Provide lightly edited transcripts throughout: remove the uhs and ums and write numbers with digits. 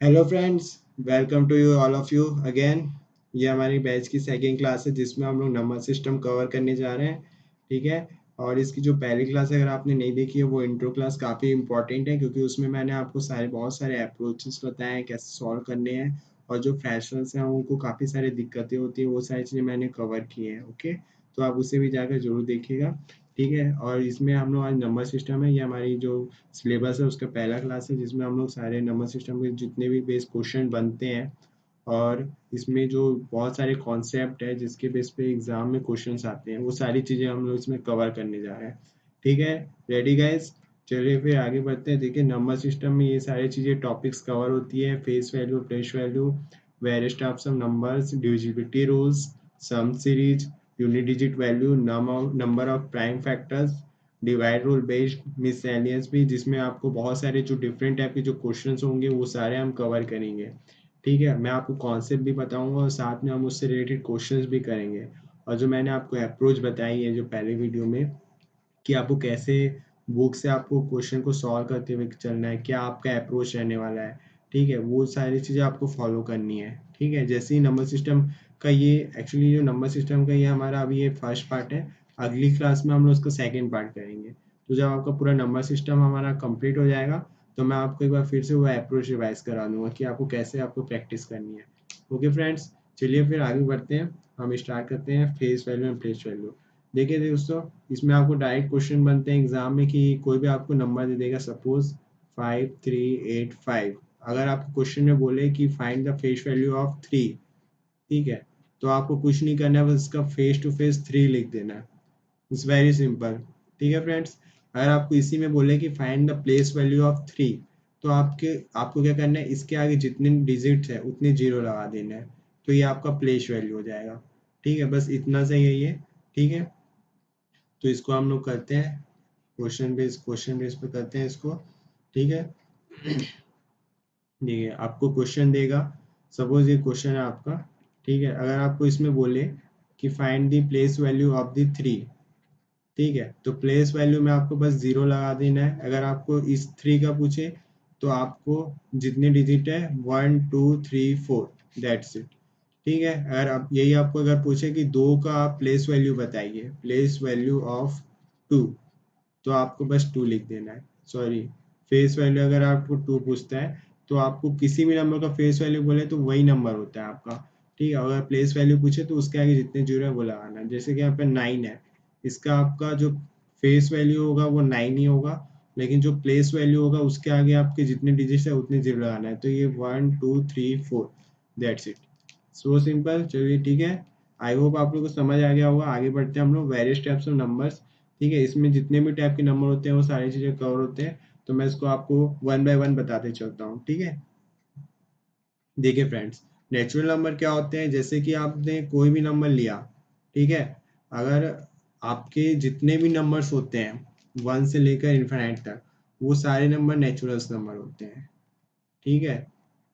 Hello friends, welcome to you all of you again. ये हमारी batch की second class है जिसमें हम लोग नंबर सिस्टम कवर करने जा रहे हैं। ठीक है। और इसकी जो पहली क्लास अगर आपने नहीं देखी है वो इंट्रो क्लास काफ़ी इंपॉर्टेंट है क्योंकि उसमें मैंने आपको बहुत सारे अप्रोचेस बताए हैं कैसे सॉल्व करने हैं। और जो फ्रेशर्स हैं उनको काफ़ी सारी दिक्कतें होती हैं, वो सारी चीज़ें मैंने कवर की हैं। ओके, तो आप उसे भी जाकर जरूर देखिएगा। ठीक है। और इसमें हम लोग आज नंबर सिस्टम है, ये हमारी जो सिलेबस है उसका पहला क्लास है जिसमें हम लोग सारे नंबर सिस्टम के जितने भी बेस क्वेश्चन बनते हैं और इसमें जो बहुत सारे कॉन्सेप्ट है जिसके बेस पे एग्जाम में क्वेश्चंस आते हैं वो सारी चीज़ें हम लोग इसमें कवर करने जा रहे हैं। ठीक है। Ready guys? चलिए फिर आगे बढ़ते हैं। देखिए, नंबर सिस्टम में ये सारी चीज़ें टॉपिक्स कवर होती है: face value, place value, various types of numbers, divisibility rules, sum series, unit digit value, number of prime factors, divide rule based miscellaneous भी, जिसमें आपको बहुत सारे जो डिफरेंट टाइप के जो क्वेश्चंस होंगे वो सारे हम कवर करेंगे। ठीक है। मैं आपको कॉन्सेप्ट भी बताऊंगा और साथ में हम उससे रिलेटेड क्वेश्चंस भी करेंगे। और जो मैंने आपको अप्रोच बताई है जो पहले वीडियो में, कि आपको कैसे बुक से आपको क्वेश्चन को सॉल्व करते हुए चलना है, क्या आपका अप्रोच रहने वाला है। ठीक है, वो सारी चीज़ें आपको फॉलो करनी है। ठीक है। जैसे ही नंबर सिस्टम का ये एक्चुअली जो नंबर सिस्टम का ये हमारा अभी ये फर्स्ट पार्ट है, अगली क्लास में हम लोग उसका सेकेंड पार्ट करेंगे। तो जब आपका पूरा नंबर सिस्टम हमारा कंप्लीट हो जाएगा तो मैं आपको एक बार फिर से वो अप्रोच रिवाइज करा दूंगा कि आपको कैसे आपको प्रैक्टिस करनी है। ओके फ्रेंड्स, चलिए फिर आगे बढ़ते हैं। हम स्टार्ट करते हैं face value and place value. देखिए दोस्तों, इसमें आपको डायरेक्ट क्वेश्चन बनते हैं एग्जाम में कि कोई भी आपको नंबर दे देगा, सपोज 5385। अगर आपको क्वेश्चन में बोले कि find the face value of 3, ठीक है, तो आपको कुछ नहीं करना है, बस इसका फेस टू फेस 3 लिख देना है। It's very simple. ठीक है फ्रेंड्स। अगर आपको इसी में बोले कि find the place value of 3, तो आपको क्या करना है, इसके आगे जितने डिजिट्स है उतने जीरो लगा देना है, तो ये आपका प्लेस वैल्यू हो जाएगा। ठीक है, बस इतना सही है ये। ठीक है, तो इसको हम लोग करते हैं क्वेश्चन बेस पे करते हैं इसको। ठीक है। देखिए, आपको क्वेश्चन देगा, सपोज ये क्वेश्चन है आपका। ठीक है, अगर आपको इसमें बोले कि find the place value of the 3, ठीक है, तो प्लेस वैल्यू में आपको बस जीरो लगा देना है। अगर आपको इस 3 का पूछे तो आपको जितने डिजिट है 1 2 3 4, दैट्स इट। ठीक है। अगर आप यही आपको अगर पूछे कि 2 का आप प्लेस वैल्यू बताइए, प्लेस वैल्यू ऑफ 2, तो आपको बस 2 लिख देना है। सॉरी, फेस वैल्यू अगर आपको 2 पूछता है तो आपको किसी भी नंबर का फेस वैल्यू बोले तो वही नंबर होता है आपका। ठीक है। अगर प्लेस वैल्यू पूछे तो उसके आगे जितने जीरो है वो लगाना है। जैसे कि यहाँ पे 9 है, इसका आपका जो फेस वैल्यू होगा वो 9 ही होगा, लेकिन जो प्लेस वैल्यू होगा उसके आगे आपके जितने डिजिट है उतने जीरो लगाना है। तो ये 1 2 3 4, दैट्स इट। So simple. चलिए ठीक है, आई होप आप लोग को समझ आ गया होगा। आगे बढ़ते हैं हम लोग वेरियस टाइप्स ऑफ नंबर्स। ठीक है, इसमें जितने भी टाइप के नंबर होते हैं वो सारी चीज़ें कवर होते हैं, तो मैं इसको आपको वन बाय वन बताते चलता हूँ। ठीक है। देखिए फ्रेंड्स, नेचुरल नंबर क्या होते हैं, जैसे कि आपने कोई भी नंबर लिया, ठीक है, अगर आपके जितने भी नंबर्स होते हैं 1 से लेकर इन्फिनाइट तक, वो सारे नंबर नेचुरल्स नंबर होते हैं। ठीक है,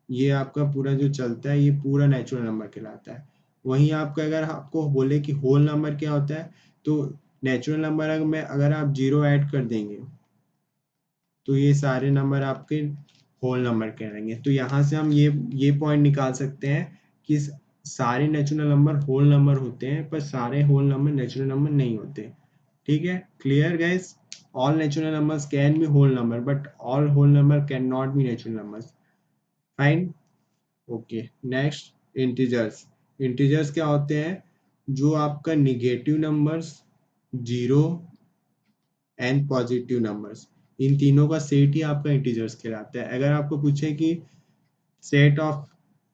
ये आपका पूरा जो चलता है ये पूरा नेचुरल नंबर कहलाता है। वहीं आपका अगर आपको बोले कि होल नंबर क्या होता है, तो नेचुरल नंबर में अगर आप जीरो ऐड कर देंगे तो ये सारे नंबर आपके होल नंबर कहलाएंगे। तो यहाँ से हम ये पॉइंट निकाल सकते हैं कि सारे नेचुरल नंबर होल नंबर होते हैं, पर सारे होल नंबर नेचुरल नंबर नहीं होते। ठीक है, clear guys? All natural numbers can be whole number but all whole number can not be natural numbers. Fine. Okay, next integers. Integers क्या होते हैं, जो आपका negative numbers, zero and positive numbers, इन तीनों का सेट ही आपका इंटीजर्स कहलाता है। अगर आपको पूछे कि सेट ऑफ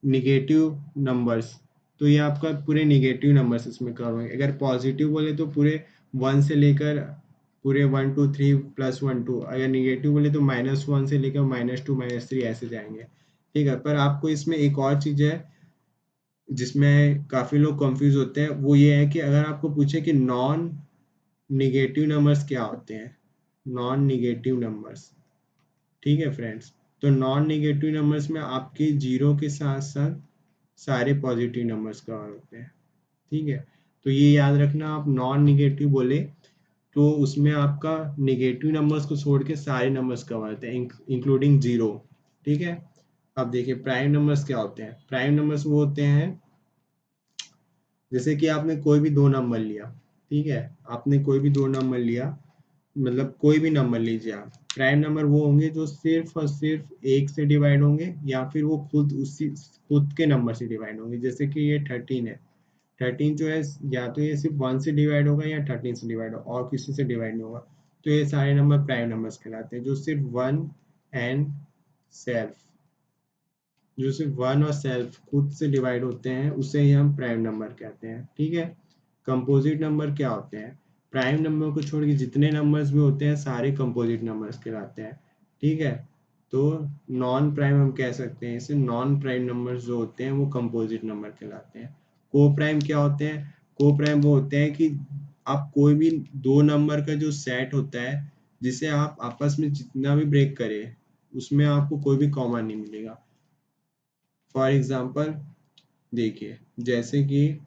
निगेटिव नंबर्स, तो ये आपका पूरे निगेटिव नंबर्स इसमें कवर होंगे। अगर पॉजिटिव बोले तो पूरे 1 से लेकर पूरे 1 2 3 +1 2। अगर निगेटिव बोले तो -1 से लेकर -2 -3 ऐसे जाएंगे। ठीक है, पर आपको इसमें एक और चीज़ है जिसमें काफ़ी लोग कंफ्यूज होते हैं, वो ये है कि अगर आपको पूछे कि नॉन निगेटिव नंबर्स क्या होते हैं, नॉन निगेटिव नंबर्स। ठीक है फ्रेंड्स, तो नॉन निगेटिव नंबर्स में आपके जीरो के साथ साथ सारे पॉजिटिव नंबर्स कवर होते हैं। ठीक है, तो ये याद रखना, आप नॉन निगेटिव बोले तो उसमें आपका निगेटिव नंबर्स को छोड़ के सारे नंबर्स कवर होते हैं इंक्लूडिंग जीरो। ठीक है, अब देखिए प्राइम नंबर्स क्या होते हैं। प्राइम नंबर्स वो होते हैं जैसे कि आपने कोई भी दो नंबर लिया, ठीक है, आपने कोई भी दो नंबर लिया, मतलब कोई भी नंबर लीजिए आप। प्राइम नंबर वो होंगे जो सिर्फ और सिर्फ एक से डिवाइड होंगे या फिर वो खुद के नंबर से डिवाइड होंगे। जैसे कि ये 13 है, 13 जो है या तो ये सिर्फ 1 से डिवाइड होगा या 13 से डिवाइड होगा और किसी से डिवाइड नहीं होगा। तो ये सारे नंबर प्राइम नंबर्स कहलाते हैं। जो सिर्फ वन एंड सेल्फ जो सिर्फ वन और सेल्फ खुद से डिवाइड होते हैं उसे ही हम प्राइम नंबर कहते हैं, ठीक है। कंपोजिट नंबर क्या होते हैं? प्राइम नंबर को छोड़ के जितने नंबर्स भी होते हैं सारे कंपोजिट नंबर्स कहलाते हैं, ठीक है। तो नॉन प्राइम हम कह सकते हैं इसे, नॉन प्राइम नंबर्स जो होते हैं वो कंपोजिट नंबर कहलाते हैं। को प्राइम क्या होते हैं? को प्राइम वो होते हैं कि आप कोई भी दो नंबर का जो सेट होता है जिसे आप आपस में जितना भी ब्रेक करें उसमें आपको कोई भी कॉमन नहीं मिलेगा। फॉर एग्जाम्पल देखिए, जैसे कि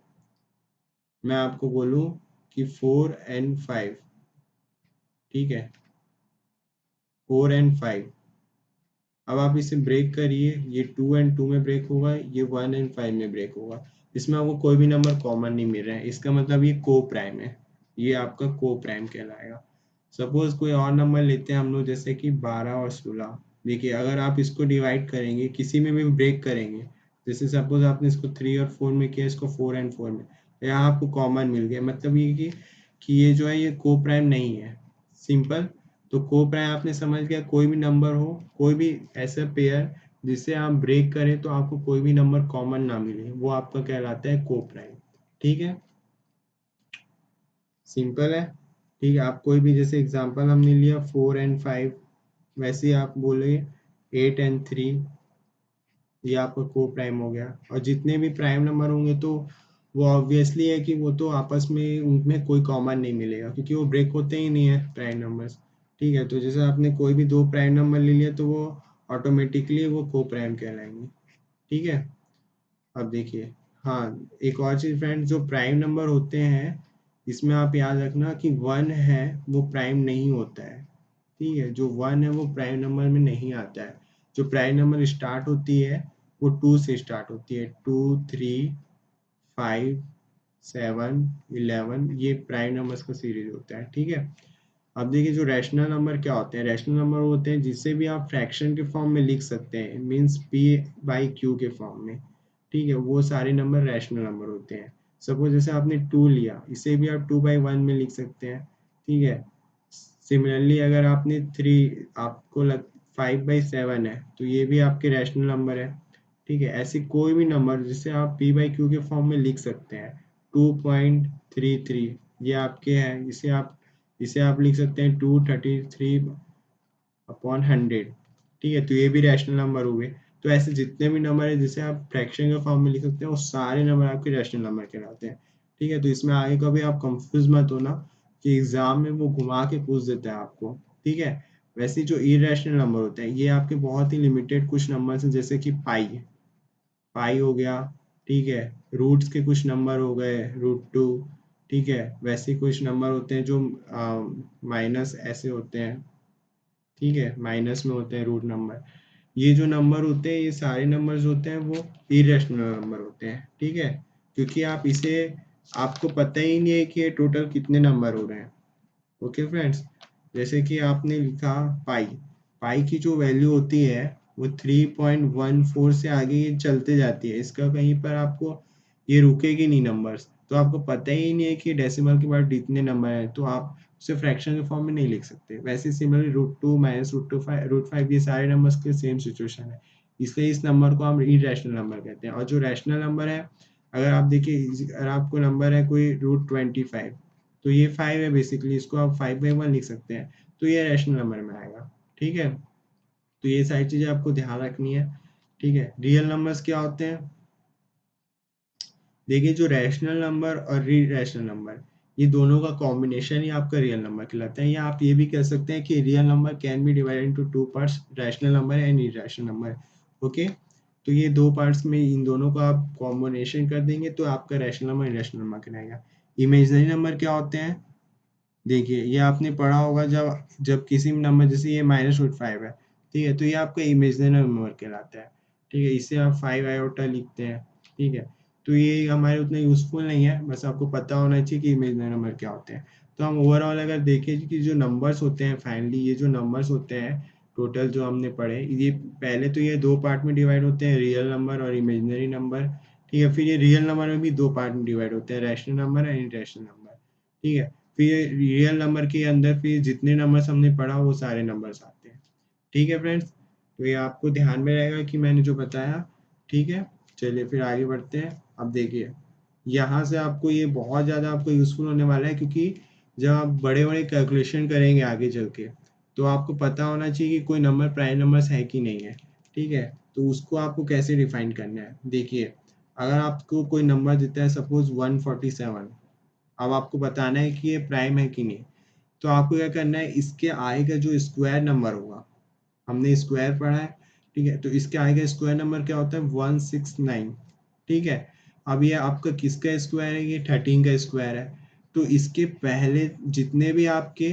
मैं आपको बोलूं कि 4 and 5, ठीक है, 4 and 5, अब आप इसे ब्रेक करिए, ये 2 and 2 में ब्रेक होगा, ये 1 and 5 में ब्रेक होगा। इसमें आपको कोई भी नंबर कॉमन नहीं मिल रहा है, इसका मतलब ये को प्राइम है, ये आपका को प्राइम कहलाएगा। सपोज कोई और नंबर लेते हैं हम लोग, जैसे कि 12 और 16। देखिए अगर आप इसको डिवाइड करेंगे, किसी में भी ब्रेक करेंगे, जैसे सपोज आपने इसको 3 और 4 में किया, इसको 4 and 4 में, तो यहाँ आपको कॉमन मिल गया, मतलब ये कि ये जो है ये को प्राइम नहीं है। सिंपल। तो को प्राइम आपने समझ गया, कोई भी नंबर हो, कोई भी ऐसा पेयर जिसे आप ब्रेक करें तो आपको कोई भी नंबर कॉमन ना मिले, वो आपका कहलाता है को प्राइम, ठीक है। सिंपल है, ठीक है। आप कोई भी, जैसे एग्जांपल हमने लिया 4 and 5, वैसे ही आप बोले 8 and 3, ये आपका को प्राइम हो गया। और जितने भी प्राइम नंबर होंगे तो वो ऑब्वियसली है कि वो तो आपस में उनमें कोई कॉमन नहीं मिलेगा क्योंकि वो ब्रेक होते ही नहीं है प्राइम नंबर्स, ठीक है। तो जैसे आपने कोई भी दो प्राइम नंबर ले लिया तो वो ऑटोमेटिकली वो को प्राइम कहलाएंगे, ठीक है। अब देखिए, हाँ, एक और चीज़ फ्रेंड, जो प्राइम नंबर होते हैं इसमें आप याद रखना कि वन है वो प्राइम नहीं होता है, ठीक है। जो वन है वो प्राइम नंबर में नहीं आता है। जो प्राइम नंबर स्टार्ट होती है वो 2 से स्टार्ट होती है, 2, 3, 5, 7, 11, ये प्राइम नंबर्स का सीरीज होता है, ठीक है। अब देखिए जो रैशनल नंबर क्या होते हैं। रैशनल नंबर होते हैं जिसे भी आप फ्रैक्शन के फॉर्म में लिख सकते हैं, मीन्स p/q के फॉर्म में, ठीक है, वो सारे नंबर रैशनल नंबर होते हैं। सपोज जैसे आपने 2 लिया, इसे भी आप 2/1 में लिख सकते हैं, ठीक है। सिमिलरली अगर आपने 3, आपको 5/7 है तो ये भी आपके रैशनल नंबर है, ठीक है। ऐसी कोई भी नंबर जिसे आप p/q के फॉर्म में लिख सकते हैं, 2.33 ये आपके हैं, इसे आप लिख सकते हैं 233/100, ठीक है। तो ये भी रैशनल नंबर हुए। तो ऐसे जितने भी नंबर है जिसे आप फ्रैक्शन के फॉर्म में लिख सकते हैं वो सारे नंबर आपके रैशनल नंबर कहलाते हैं, ठीक है। तो इसमें आगे कभी आप कंफ्यूज मत होना कि एग्जाम में वो घुमा के पूछ देता है आपको, ठीक है। वैसे जो इरेशनल नंबर होते हैं ये आपके बहुत ही लिमिटेड कुछ नंबर हैं, जैसे कि पाई पाई हो गया, ठीक है। रूट्स के कुछ नंबर हो गए, √2, ठीक है। वैसे कुछ नंबर होते हैं जो माइनस ऐसे होते हैं, ठीक है, माइनस में होते हैं रूट नंबर। ये जो नंबर होते हैं ये सारे नंबर्स होते हैं वो इरेशनल नंबर होते हैं, ठीक है। क्योंकि आपको पता ही नहीं है कि ये टोटल कितने नंबर हो रहे हैं। ओके फ्रेंड्स, जैसे कि आपने लिखा पाई, पाई की जो वैल्यू होती है वो 3.14 से आगे ये चलते जाती है, इसका कहीं पर आपको ये रुकेगी नहीं नंबर्स, तो आपको पता ही नहीं है कि डेसिमल के बाद इतने नंबर है तो आप उसे फ्रैक्शन के फॉर्म में नहीं लिख सकते। वैसे सिमिलरली √2 माइनस √5 ये सारे नंबर्स के सेम सिचुएशन है, इसलिए इस नंबर को हम इरेशनल नंबर कहते हैं। और जो रैशनल नंबर है, अगर आप देखिए, अगर आपको नंबर है कोई √25, तो ये 5 है बेसिकली, इसको आप 5/1 लिख सकते हैं, तो ये रैशनल नंबर में आएगा, ठीक है। तो ये सारी चीज़ें आपको ध्यान रखनी है, ठीक है। रियल नंबर्स क्या होते हैं? देखिए जो रैशनल नंबर और इरेशनल नंबर, ये दोनों का कॉम्बिनेशन ही आपका रियल नंबर कहलाता है। या आप ये भी कह सकते हैं कि real number can be divided into 2 parts, rational number and irrational number, okay. तो ये दो पार्ट्स में इन दोनों का आप कॉम्बिनेशन कर देंगे तो आपका रैशनल नंबर इरेशनल नंबर कहलाएगा। इमेजिनरी नंबर क्या होते हैं? देखिए ये आपने पढ़ा होगा, जब जब किसी नंबर, जैसे ये -√5 है, ठीक है, तो ये आपका इमेजिनरी नंबर कहलाता है। ठीक है, इसे आप 5 आयोटा लिखते हैं। ठीक है, तो ये हमारे उतना यूजफुल नहीं है, बस आपको पता होना चाहिए कि इमेजिनरी नंबर क्या होते हैं। तो हम ओवरऑल अगर देखें कि जो नंबर्स होते हैं, फाइनली ये जो नंबर्स होते हैं टोटल जो हमने पढ़े, ये पहले तो ये दो पार्ट में डिवाइड होते हैं, रियल नंबर और इमेजिनरी नंबर। ठीक है, फिर ये रियल नंबर में भी दो पार्ट में डिवाइड होते हैं, rational number and irrational number. ठीक है, फिर रियल नंबर के अंदर फिर जितने नंबर्स हमने पढ़ा वो सारे नंबर्स आते हैं। ठीक है फ्रेंड्स, तो ये आपको ध्यान में रहेगा कि मैंने जो बताया। ठीक है, चलिए फिर आगे बढ़ते हैं। अब देखिए, यहाँ से आपको ये बहुत ज़्यादा आपको यूज़फुल होने वाला है, क्योंकि जब आप बड़े बड़े कैलकुलेशन करेंगे आगे चल के, तो आपको पता होना चाहिए कि कोई नंबर प्राइम नंबर्स है कि नहीं है। ठीक है, तो उसको आपको कैसे डिफाइन करना है। देखिए, अगर आपको कोई नंबर देता है सपोज 147, अब आपको बताना है कि ये प्राइम है कि नहीं। तो आपको क्या करना है, इसके आगे का जो स्क्वायर नंबर होगा, हमने स्क्वायर पढ़ा है। ठीक है, तो इसके आगे का स्क्वायर नंबर क्या होता है, 169। ठीक है, अब ये आपका किसका स्क्वायर है, ये 13 का स्क्वायर है। तो इसके पहले जितने भी आपके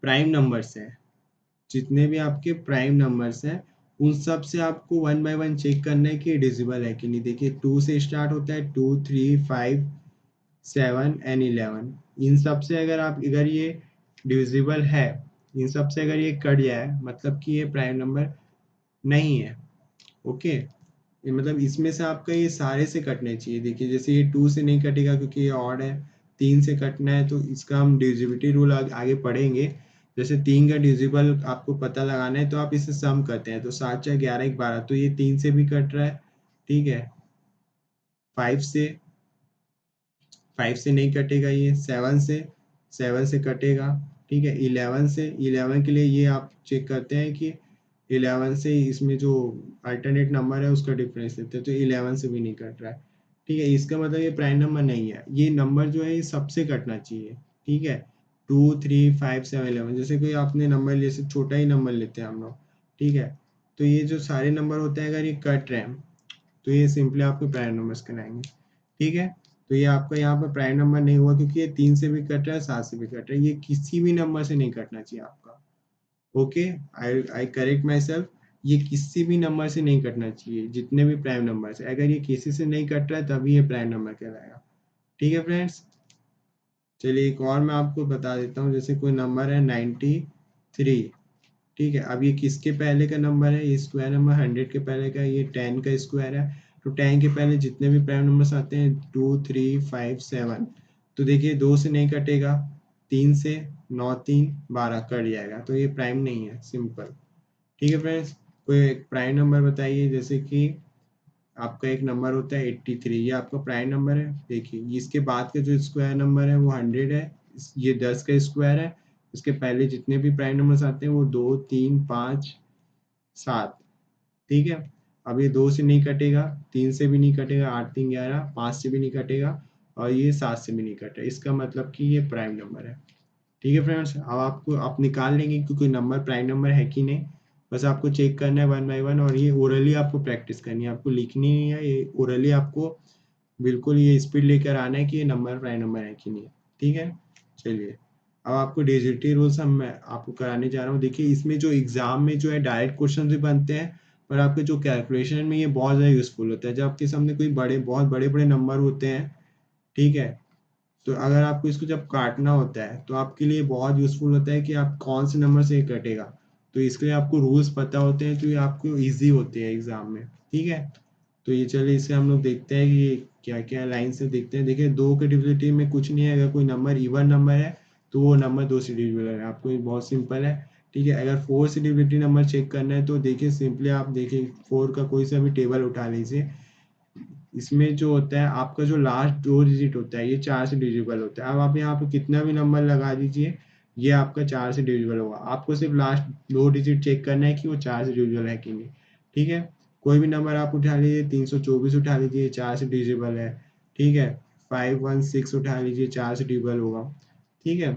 प्राइम नंबर्स हैं, जितने भी आपके प्राइम नंबर्स हैं, उन सब से आपको वन बाय वन चेक करना है कि डिजिबल है कि नहीं। देखिए, 2 से स्टार्ट होता है, 2, 3, 5, 7 एंड 11। इन सब से अगर ये डिविजिबल है, इन सब से अगर ये कट जाए, मतलब कि ये प्राइम नंबर नहीं है। ओके, ये मतलब इसमें से आपका ये सारे से कटने चाहिए। देखिए, जैसे ये 2 से नहीं कटेगा क्योंकि ये ऑड है, 3 से कटना है, तो इसका हम डिविजिबिलिटी रूल आगे पढ़ेंगे। जैसे 3 का डिविजिबल आपको पता लगाना है, तो आप इसे सम करते हैं, तो 7 4 11 1 12, तो ये 3 से भी कट रहा है। ठीक है, 5 से 5 से नहीं कटेगा, ये 7 से कटेगा। ठीक है, 11 से, 11 के लिए ये आप चेक करते हैं कि 11 से इसमें जो अल्टरनेट नंबर है उसका डिफरेंस लेते हैं, तो 11 से भी नहीं कट रहा है। ठीक है, इसका मतलब ये प्राइम नंबर नहीं है। ये नंबर जो है ये सबसे कटना चाहिए। ठीक है, 2, 3, 5, 7, 11, जैसे कोई आपने नंबर ले, जैसे छोटा ही नंबर लेते हैं हम लोग। ठीक है, तो ये जो सारे नंबर होते हैं अगर ये कट रहे हैं, तो ये सिंपली आपके प्राइम नंबर्स कहलाएंगे। ठीक है, तो ये आपका यहाँ पर प्राइम नंबर नहीं हुआ, क्योंकि ये 3 से भी कट रहा है, 7 से भी कट रहा है, ये किसी भी नंबर से नहीं कटना चाहिए आपका। Okay, I I correct my self, ये किसी भी नंबर से नहीं कटना चाहिए, जितने भी प्राइम नंबर है, अगर ये किसी से नहीं कट रहा है तभी ये प्राइम नंबर कहलाएगा। ठीक है फ्रेंड्स, चलिए एक और मैं आपको बता देता हूँ। जैसे कोई नंबर है 93। ठीक है, अब ये किसके पहले का नंबर है, ये स्क्वायर नंबर 100 के पहले का, ये 10 का स्क्वायर है। तो 10 के पहले जितने भी प्राइम नंबर्स आते हैं, 2, 3, 5, 7, तो देखिए 2 से नहीं कटेगा, 3 से, 9 3 12 कट जाएगा, तो ये प्राइम नहीं है, सिंपल। ठीक है फ्रेंड्स, कोई एक प्राइम नंबर बताइए। जैसे कि आपका एक नंबर होता है 83, ये आपका प्राइम नंबर है। देखिए, इसके बाद का जो स्क्वायर नंबर है वो 100 है, ये 10 का स्क्वायर है। इसके पहले जितने भी प्राइम नंबर्स आते हैं वो 2, 3, 5, 7। ठीक है, अब ये 2 से नहीं कटेगा, 3 से भी नहीं कटेगा, 8 3 11, 5 से भी नहीं कटेगा, और ये 7 से भी नहीं कटेगा, इसका मतलब कि ये प्राइम नंबर है। ठीक है फ्रेंड्स, अब आपको आप निकाल लेंगे कि कोई नंबर प्राइम नंबर है कि नहीं। बस आपको चेक करना है वन बाय वन, और ये ओरली आपको प्रैक्टिस करनी है, आपको लिखनी नहीं है, ये ओरली आपको बिल्कुल ये स्पीड लेकर आना है कि ये नंबर प्राइम नंबर है कि नहीं। ठीक है, चलिए अब आपको डिजिटल रूल्स हम मैं आपको कराने जा रहा हूँ। देखिए, इसमें जो एग्जाम में जो है डायरेक्ट क्वेश्चन भी बनते हैं, पर आपके जो कैलकुलेशन में ये बहुत ज़्यादा यूजफुल होता है, जब आपके सामने कोई बहुत बड़े बड़े नंबर होते हैं। ठीक है, तो अगर आपको इसको जब काटना होता है, तो आपके लिए बहुत यूज़फुल होता है कि आप कौन से नंबर से ये कटेगा। तो इसके लिए आपको रूल्स पता होते हैं, तो ये आपको ईजी होते हैं एग्जाम में। ठीक है, तो ये चलिए इसे हम लोग देखते हैं कि ये क्या क्या लाइन से देखते हैं। देखिए, 2 के डिविजिबिलिटी में कुछ नहीं है, अगर कोई नंबर इवन नंबर है तो वो नंबर 2 से डिविजिबल है, आपको ये बहुत सिंपल है। ठीक है, अगर 4 से डिविजिबिलिटी नंबर चेक करना है, तो देखिए सिंपली आप देखिए 4 का कोई सा भी टेबल उठा लीजिए, इसमें जो होता है आपका जो लास्ट 2 डिजिट होता है ये 4 से डिविजिबल होता है। अब आप यहाँ पे कितना भी नंबर लगा दीजिए, ये आपका 4 से डिविजिबल होगा। आपको सिर्फ लास्ट 2 डिजिट चेक करना है कि वो 4 से डिविजिबल है कि नहीं। ठीक है, कोई भी नंबर आप उठा लीजिए, 324 उठा लीजिए, 4 से डिविजिबल है। ठीक है, 516 उठा लीजिए, 4 से डिविजिबल होगा। ठीक है,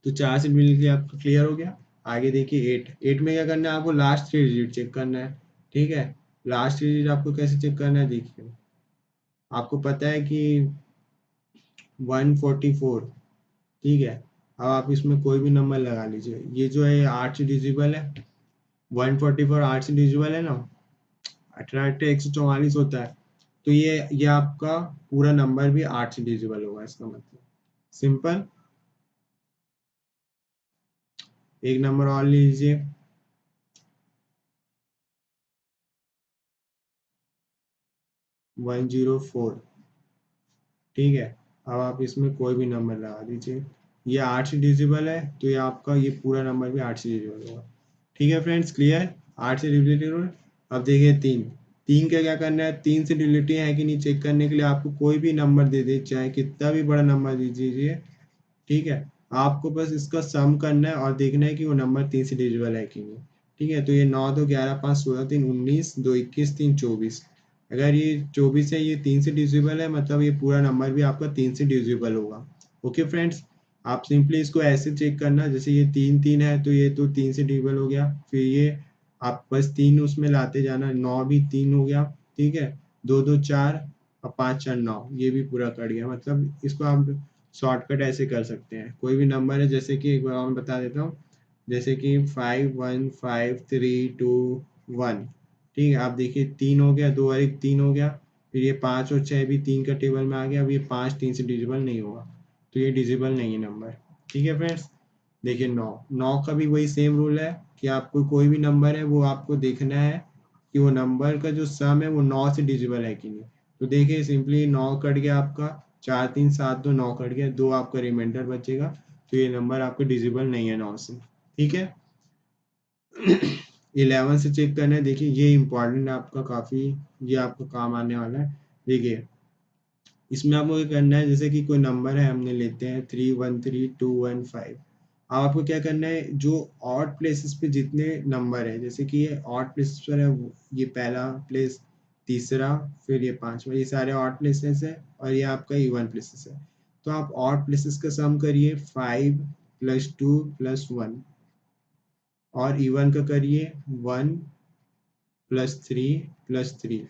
तो 4 से मिल के आपको क्लियर हो गया। आगे देखिए 8 में क्या करना है, आपको लास्ट 3 डिजिट चेक करना है। ठीक है, लास्ट 3 डिजिट आपको कैसे चेक करना है, देखिए आपको पता है कि 144। ठीक है, अब आप इसमें कोई भी नंबर लगा लीजिए, ये जो है 8 से डिजिबल है, 144 8 से डिविजिबल है ना, 18 144 होता है, तो ये आपका पूरा नंबर भी 8 से डिविजिबल होगा, इसका मतलब सिंपल। एक नंबर और लीजिए, 104, ठीक है। अब आप इसमें कोई भी नंबर लगा दीजिए, ये 8 से डिविजिबल है, तो ये आपका ये पूरा नंबर भी 8 से डिविजिबल होगा। ठीक है फ्रेंड्स, क्लियर, 8 से डिविजिबल। अब देखिए 3, 3 का क्या करना है, 3 से डिविजिबिलिटी है कि नहीं चेक करने के लिए आपको कोई भी नंबर दे दे, चाहे कितना भी बड़ा नंबर दे दीजिए, ठीक है। आपको बस इसका सम करना है और देखना है कि वो नंबर 3 से डिविजिबल है कि नहीं, ठीक है। तो ये 9 2 11 5 16 3 19 2 21 3 24, अगर ये 24 है, ये 3 से डिविजिबल है, मतलब ये पूरा नंबर भी आपका 3 से डिविजिबल होगा। ओके फ्रेंड्स, आप सिंपली इसको ऐसे चेक करना, जैसे ये 3 3 है तो ये तो 3 से डिविजिबल हो गया, फिर ये आप बस 3 उसमें लाते जाना, 9 भी 3 हो गया, ठीक है, 2 2 4 और 5 4 9, ये भी पूरा कट गया। मतलब इसको आप शॉर्टकट ऐसे कर सकते हैं, कोई भी नंबर है, जैसे कि एक बार और मैं बता देता हूँ, जैसे कि 5 1 5 3 2 1, ठीक है। आप देखिए 3 हो गया, 2 और 1 3 हो गया, फिर ये 5 और 6 भी 3 का टेबल में आ गया, अब ये 5 3 से डिजिबल नहीं होगा, तो ये डिजिबल नहीं है नंबर। ठीक है फ्रेंड्स, देखिए 9, 9 का भी वही सेम रूल है कि आपको कोई भी नंबर है वो आपको देखना है कि वो नंबर का जो सम है वो 9 से डिजिबल है कि नहीं। तो देखिए सिंपली 9 कट गया आपका, 4 3 7 2 9 कट गया, 2 आपका रिमाइंडर बचेगा, तो ये नंबर आपका डिजिबल नहीं है 9 से। ठीक है। 11 से चेक करना है, देखिए ये इंपॉर्टेंट है आपका काफ़ी, ये आपको काम आने वाला है। देखिए इसमें आपको क्या करना है, जैसे कि कोई नंबर है, हमने लेते हैं 3 1 3 2 1 5। अब आपको क्या करना है, जो ऑड प्लेसेस पे जितने नंबर है, जैसे कि ये ऑड प्लेसेस पर है, ये पहला प्लेस, तीसरा, फिर ये पांचवा, ये सारे ऑड प्लेसेस है, और ये आपका इवन प्लेसेस है। तो आप ऑड प्लेसेस का सम करिए, 5 + 2 + 1, और इवन का करिए 1 + 3 + 3,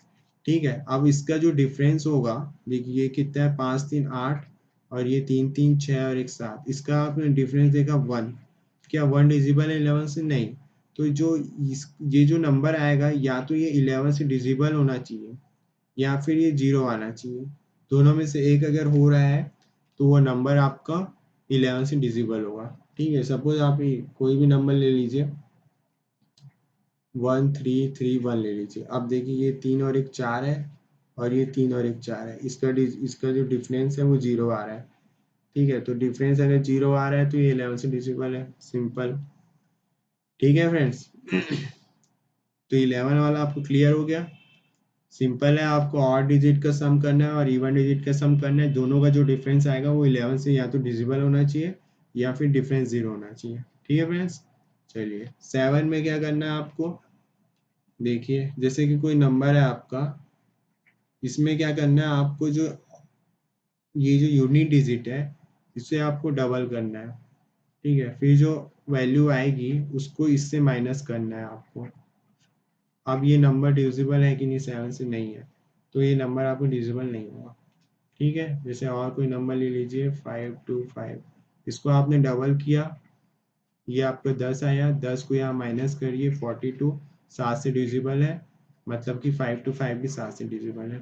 ठीक है। अब इसका जो डिफरेंस होगा, देखिए ये कितना है, 5 3 8, और ये 3 3 6 और 1 7, इसका आपने डिफरेंस देखा 1, क्या 1 डिजिबल है 11 से? नहीं। तो ये जो नंबर आएगा, या तो ये 11 से डिजिबल होना चाहिए, या फिर ये 0 आना चाहिए, दोनों में से एक अगर हो रहा है तो वो नंबर आपका 11 से डिजिबल होगा। ठीक है, सपोज आप कोई भी नंबर ले लीजिए, 1331 ले लीजिए। अब देखिए ये 3 और 1 4 है, और ये 3 और 1 4 है, इसका जो डिफरेंस है वो 0 आ रहा है। ठीक है, तो डिफरेंस अगर 0 आ रहा है तो ये 11 से डिजिबल है, सिंपल। ठीक है फ्रेंड्स, तो 11 वाला आपको क्लियर हो गया। सिंपल है, आपको ऑड डिजिट का सम करना है और इवन डिजिट का सम करना है, दोनों का जो डिफरेंस आएगा वो 11 से या तो डिजिबल होना चाहिए, या फिर डिफरेंस 0 होना चाहिए। ठीक है फ्रेंड्स, चलिए 7 में क्या करना है आपको, देखिए जैसे कि कोई नंबर है आपका, इसमें क्या करना है आपको, जो ये जो यूनिट डिजिट है, इसे आपको डबल करना है, ठीक है। फिर जो वैल्यू आएगी उसको इससे माइनस करना है आपको। अब ये नंबर डिविजिबल है कि नहीं, 7 से? नहीं है, तो ये नंबर आपको डिविजिबल नहीं होगा। ठीक है, जैसे और कोई नंबर ले लीजिए, 5 2 5, इसको आपने डबल किया, ये आपका 10 आया, 10 को यहाँ माइनस करिए, 42, 7 से डिविजिबल है, मतलब कि 5 2 5 भी 7 से डिविजिबल है।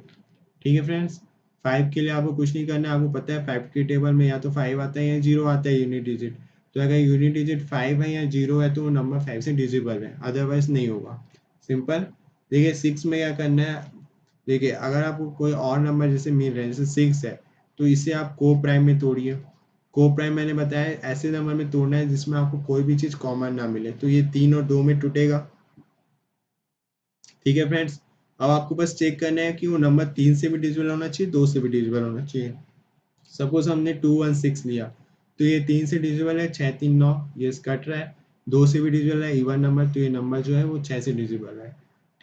ठीक है फ्रेंड्स, 5 के लिए आपको कुछ नहीं करना है, आपको पता है 5 के टेबल में या तो 5 आता है या 0 आता है यूनिट डिजिट, तो अगर यूनिट डिजिट 5 है या 0 है तो वो नंबर 5 से डिविजिबल है, अदरवाइज नहीं होगा, सिंपल। देखिए 6 में क्या करना है, देखिए अगर आपको कोई और नंबर जैसे मिल रहा है, जैसे 6 है, तो इसे आप को प्राइम में तोड़िए। को प्राइम मैंने बताया ऐसे नंबर में तोड़ना है जिसमें आपको कोई भी चीज़ कॉमन ना मिले, तो ये 3 और 2 में टूटेगा। ठीक है फ्रेंड्स, अब आपको बस चेक करना है कि वो नंबर 3 से भी डिजिबल होना चाहिए, 2 से भी डिजिबल होना चाहिए। सपोज हमने 2 1 6 लिया, तो ये 3 से डिजिबल है, 6 3 9, ये कट रहा है, 2 से भी डिजिबल है, इवन नंबर, तो ये नंबर जो है वो 6 से डिजिबल है।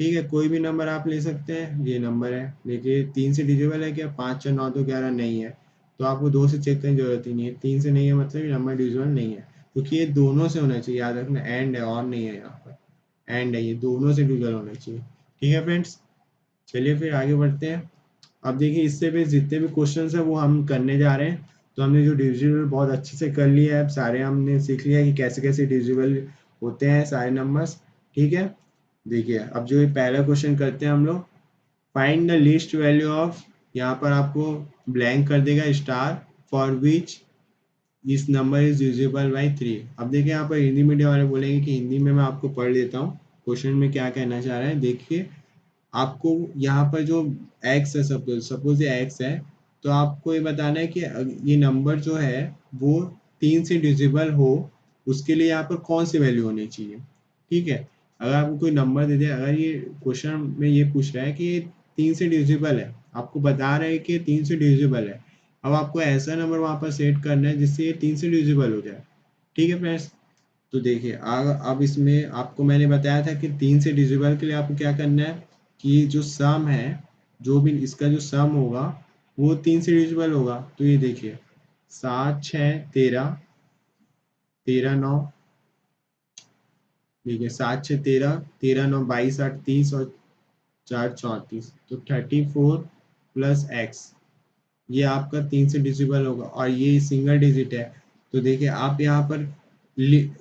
ठीक है, कोई भी नंबर आप ले सकते हैं, ये नंबर है, देखिए 3 से डिजिबल है क्या, 5 4 9 2 11 नहीं है, तो आपको 2 से चेक करने की जरूरत ही नहीं है, 3 से नहीं है मतलब ये नंबर डिजिबल नहीं है, क्योंकि ये दोनों से होना चाहिए, याद रखना, एंड है और नहीं है, यहाँ पर एंड है, ये दोनों से डिजिबल होना चाहिए। ठीक है फ्रेंड्स, चलिए फिर आगे बढ़ते हैं। अब देखिए इससे भी जितने भी क्वेश्चंस हैं वो हम करने जा रहे हैं। तो हमने जो डिविजिबल बहुत अच्छे से कर लिया है, अब सारे हमने सीख लिया है कि कैसे कैसे डिविजिबल होते हैं सारे नंबर्स। ठीक है। देखिए अब जो ये पहला क्वेश्चन करते हैं हम लोग, find the least value of, यहाँ पर आपको ब्लैंक कर देगा स्टार, फॉर विच इस नंबर इज डिविजिबल बाई 3। अब देखिए यहाँ पर हिंदी मीडियम वाले बोलेंगे कि हिंदी में मैं आपको पढ़ लेता हूँ क्वेश्चन में क्या कहना चाह रहा है। देखिए आपको यहाँ पर जो x है, सपोज ये x है, तो आपको ये बताना है कि ये नंबर जो है वो 3 से डिविजिबल हो, उसके लिए यहाँ पर कौन सी वैल्यू होनी चाहिए। ठीक है, अगर आपको कोई नंबर दे दिया, अगर ये क्वेश्चन में ये पूछ रहा है कि ये 3 से डिविजिबल है, आपको बता रहा है कि 3 से डिविजिबल है, अब आपको ऐसा नंबर वहाँ पर सेट करना है जिससे ये 3 से डिविजिबल हो जाए। ठीक है फ्रेंड्स, तो देखिए अब इसमें आपको मैंने बताया था कि 3 से डिविजिबल के लिए आपको क्या करना है कि जो सम है, जो भी इसका जो सम होगा वो 3 से डिविजिबल होगा। तो ये देखिए 7 6 13, 13 9, देखिए 7 6 13, 13 9 22 8 30 और 4 34, तो 34 प्लस एक्स, ये आपका 3 से डिविजिबल होगा और ये सिंगल डिजिट है। तो देखिए आप यहाँ पर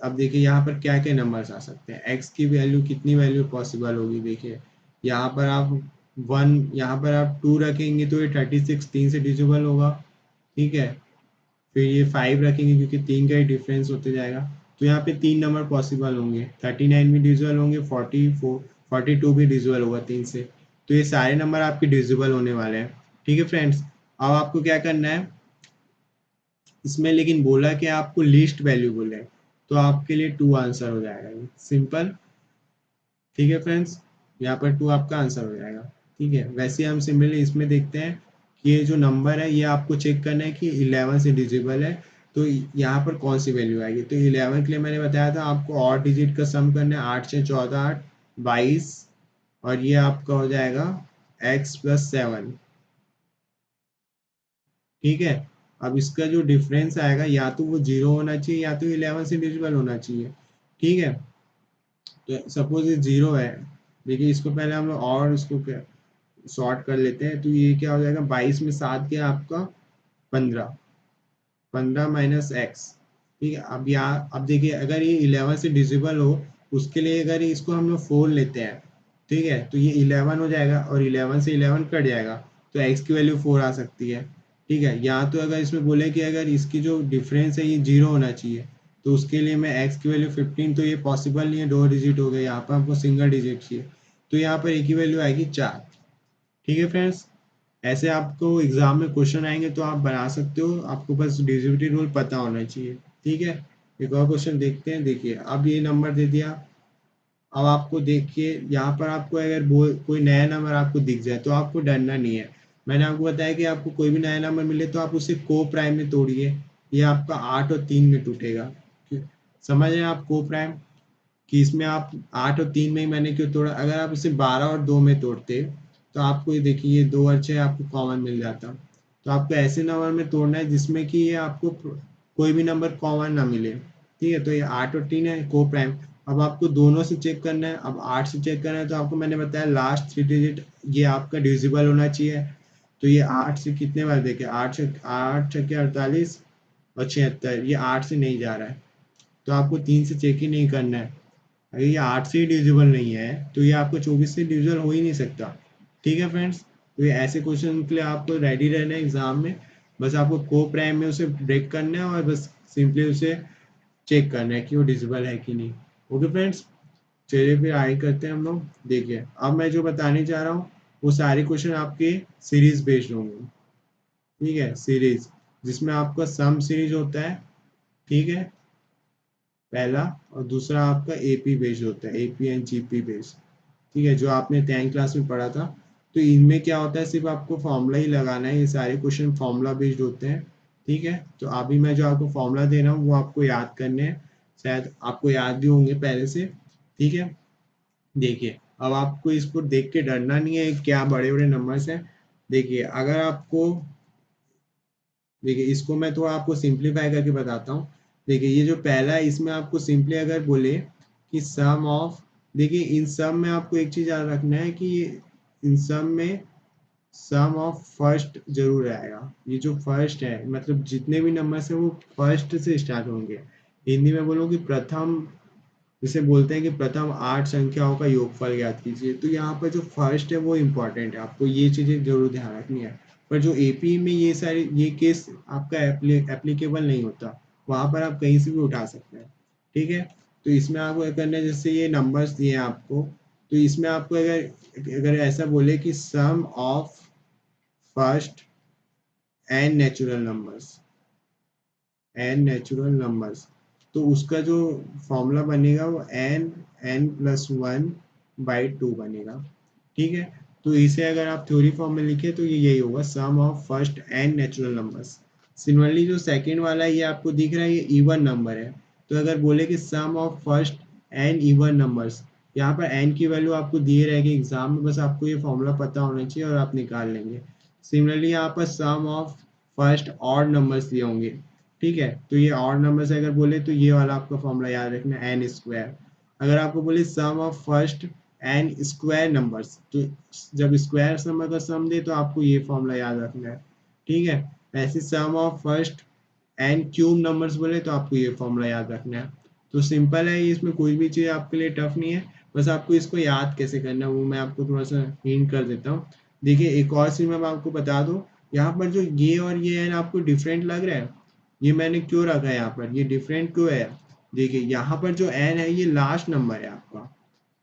अब देखिए यहाँ पर क्या क्या नंबर्स आ सकते हैं, x की वैल्यू कितनी वैल्यू पॉसिबल होगी। देखिए यहाँ पर आप 1, यहाँ पर आप 2 रखेंगे तो ये 36 3 से डिविजिबल होगा। ठीक है, फिर ये 5 रखेंगे क्योंकि 3 का ही डिफरेंस होते जाएगा, तो यहाँ पे 3 नंबर पॉसिबल होंगे, 39 भी डिविजिबल होंगे, 44 42 भी डिविजिबल होगा 3 से। तो ये सारे नंबर आपके डिविजिबल होने वाले हैं। ठीक है फ्रेंड्स, अब आपको क्या करना है इसमें, लेकिन बोला कि आपको लीस्ट वैल्यू बोले, तो आपके लिए 2 आंसर हो जाएगा, सिंपल। ठीक है फ्रेंड्स, यहाँ पर 2 आपका आंसर हो जाएगा। ठीक है, वैसे हम सिमिलरली इसमें देखते हैं कि ये जो नंबर है ये आपको चेक करना है कि 11 से डिजिबल है, तो यहाँ पर कौन सी वैल्यू आएगी। तो 11 के लिए मैंने बताया था आपको और डिजिट का सम करना है, 8 से 14 8 22, और ये आपका हो जाएगा x प्लस 7। ठीक है, अब इसका जो डिफरेंस आएगा या तो वो 0 होना चाहिए या तो 11 से डिजिबल होना चाहिए। ठीक है, तो सपोज ये 0 है, देखिए इसको पहले हम लोग और इसको शॉर्ट कर लेते हैं, तो ये क्या हो जाएगा, 22 में 7 क्या आपका 15, 15 माइनस एक्स। ठीक है, अब यहाँ अब देखिए अगर ये 11 से डिजिबल हो, उसके लिए अगर इसको हम लोग 4 लेते हैं, ठीक है, तो ये 11 हो जाएगा और 11 से 11 कट जाएगा, तो x की वैल्यू 4 आ सकती है। ठीक है, यहाँ तो अगर इसमें बोले कि अगर इसकी जो डिफरेंस है ये 0 होना चाहिए, तो उसके लिए मैं x की वैल्यू 15, तो ये पॉसिबल नहीं है, 2 डिजिट हो गए, यहाँ पर हमको सिंगल डिजिट चाहिए, तो यहाँ पर एक ही वैल्यू आएगी 4। ठीक है फ्रेंड्स, ऐसे आपको एग्जाम में क्वेश्चन आएंगे तो आप बना सकते हो, आपको बस डिविजिबिलिटी रूल पता होना चाहिए। ठीक है, एक और क्वेश्चन देखते हैं। देखिए अब ये नंबर दे दिया, अब आपको देखिए यहाँ पर आपको अगर कोई नया नंबर आपको दिख जाए तो आपको डरना नहीं है। मैंने आपको बताया कि आपको कोई भी नया नंबर मिले तो आप उसे को प्राइम में तोड़िए, ये आपका 8 और 3 में टूटेगा। समझ रहे हैं आप को प्राइम, कि इसमें आप 8 और 3 में ही मैंने क्यों तोड़ा, अगर आप इसे 12 और 2 में तोड़ते तो आपको ये देखिए ये 2 और 6 आपको कॉमन मिल जाता। तो आपको ऐसे नंबर में तोड़ना है जिसमें कि ये आपको कोई भी नंबर कॉमन ना मिले। ठीक है, तो ये 8 और 3 है को प्राइम। अब आपको दोनों से चेक करना है, अब 8 से चेक करना है तो आपको मैंने बताया लास्ट 3 डिजिट ये आपका डिविजिबल होना चाहिए। तो ये 8 से कितने बार देखिए, 8 छक्के 48 और 76, ये 8 से नहीं जा रहा है, तो आपको 3 से चेक ही नहीं करना है। अगर ये 8 से ही डिविजिबल नहीं है तो ये आपको 24 से डिविजिबल हो ही नहीं सकता। ठीक है फ्रेंड्स, तो ये ऐसे क्वेश्चन के लिए आपको रेडी रहना है एग्जाम में, बस आपको को प्राइम में उसे ब्रेक करना है और बस सिंपली उसे चेक करना है कि वो डिविजिबल है कि नहीं। ओके फ्रेंड्स, चलिए फिर आगे करते हैं हम लोग। देखिए अब मैं जो बताने जा रहा हूँ वो सारे क्वेश्चन आपके सीरीज बेस्ड होंगे। ठीक है, सीरीज जिसमें आपका सम सीरीज होता है, ठीक है, पहला, और दूसरा आपका एपी बेस्ड होता है, एपी एंड जीपी बेस्ड। ठीक है, जो आपने 10th क्लास में पढ़ा था। तो इनमें क्या होता है, सिर्फ आपको फॉर्मूला ही लगाना है, ये सारे क्वेश्चन फॉर्मूला बेस्ड होते हैं। ठीक है, तो अभी मैं जो आपको फॉर्मूला दे रहा हूँ वो आपको याद करने हैं, शायद आपको याद भी होंगे पहले से। ठीक है, देखिए अब आपको इसको देख के डरना नहीं है, क्या बड़े बड़े नंबर्स हैं। देखिए अगर आपको, देखिए इसको मैं थोड़ा आपको सिंप्लीफाई करके बताता हूँ। देखिए ये जो पहला है इसमें आपको सिंपली अगर बोले कि सम ऑफ, देखिए इन सम में आपको एक चीज याद रखना है कि इन सम में सम ऑफ फर्स्ट जरूर आएगा। ये जो फर्स्ट है मतलब जितने भी नंबर है वो फर्स्ट से स्टार्ट होंगे, हिंदी में बोलो कि प्रथम जिसे बोलते हैं कि प्रथम 8 संख्याओं का योगफल ज्ञात कीजिए। तो यहाँ पर जो फर्स्ट है वो इम्पोर्टेंट है, आपको ये चीज़ें जरूर ध्यान रखनी है। पर जो एपी में ये केस आपका एप्लीकेबल नहीं होता, वहाँ पर आप कहीं से भी उठा सकते हैं। ठीक है, तो इसमें आपको क्या करना है, जैसे ये नंबर्स दिए हैं आपको, तो इसमें आपको अगर अगर ऐसा बोले कि sum of first n natural numbers, तो उसका जो फॉर्मूला बनेगा वो n+1/2 बनेगा। ठीक है, तो इसे अगर आप थ्योरी फॉर्म में लिखे तो ये यही होगा, sum of first n natural numbers. Similarly जो सेकंड वाला है ये आपको दिख रहा है, ये इवन नंबर है। तो अगर बोले कि sum of first n even numbers, यहाँ पर एन की वैल्यू आपको दिए रहेगी एग्जाम में, बस आपको ये फॉर्मूला पता होना चाहिए और आप निकाल लेंगे। सिमिलरली यहाँ पर सम ऑफ फर्स्ट ऑड नंबर्स दिए होंगे। ठीक है, तो ये ऑड नंबर से अगर बोले तो ये वाला आपका फॉर्मूला याद रखना, एन स्क्वायर। अगर आपको बोले sum of first n square numbers, तो जब स्क्वायर नंबर का सम दे तो आपको ये फॉर्मूला याद रखना है। ठीक है, ऐसे sum of first n cube numbers बोले तो आपको ये फॉर्मूला याद रखना है। तो सिंपल है, इसमें कोई भी चीज़ आपके लिए टफ नहीं है, बस आपको इसको याद कैसे करना है वो मैं आपको थोड़ा सा हिंट कर देता हूँ। देखिए एक और चीज़ मैं आपको बता दूँ, यहाँ पर जो ये और ये एन आपको डिफरेंट लग रहा है, ये मैंने क्यों रखा है यहाँ पर, ये डिफरेंट क्यों है। देखिए यहाँ पर जो एन है ये लास्ट नंबर है आपका।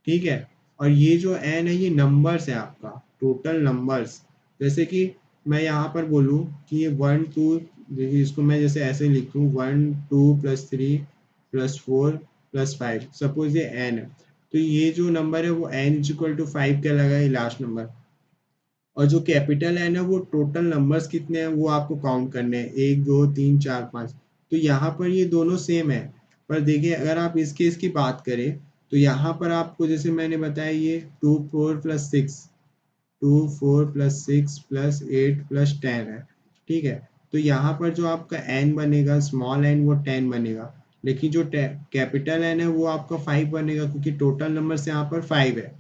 ठीक है, और ये जो एन है ये नंबर्स है आपका, टोटल नंबर्स। जैसे कि मैं यहाँ पर बोलूँ कि ये 1 2, देखिए इसको मैं जैसे ऐसे लिखूँ 1 2 + 3 + 4 + 5, सपोज ये एन है, तो ये जो नंबर है वो n=5 कहलाएगा, ये लास्ट नंबर। और जो कैपिटल एन है वो टोटल नंबर्स कितने हैं वो आपको काउंट करने हैं, 1 2 3 4 5। तो यहाँ पर ये दोनों सेम है। पर देखिए अगर आप इस केस की बात करें तो यहाँ पर आपको जैसे मैंने बताया ये 2 4 + 6 है। ठीक है, तो यहाँ पर जो आपका एन बनेगा, स्मॉल एन, वो 10 बनेगा, लेकिन जो कैपिटल एन है वो आपका 5 बनेगा, क्योंकि टोटल नंबर यहाँ पर 5 है।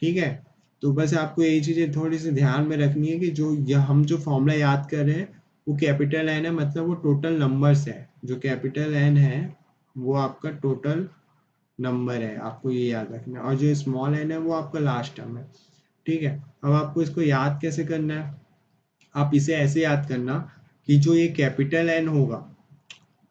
ठीक है, तो बस आपको यही चीज़ें थोड़ी सी ध्यान में रखनी है कि हम जो फॉर्मूला याद कर रहे हैं वो कैपिटल एन है, मतलब वो टोटल नंबर्स है। जो कैपिटल एन है वो आपका टोटल नंबर है, आपको ये याद रखना है, और जो स्मॉल एन है वो आपका लास्ट टर्म है। ठीक है, अब आपको इसको याद कैसे करना है, आप इसे ऐसे याद करना कि जो ये कैपिटल एन होगा,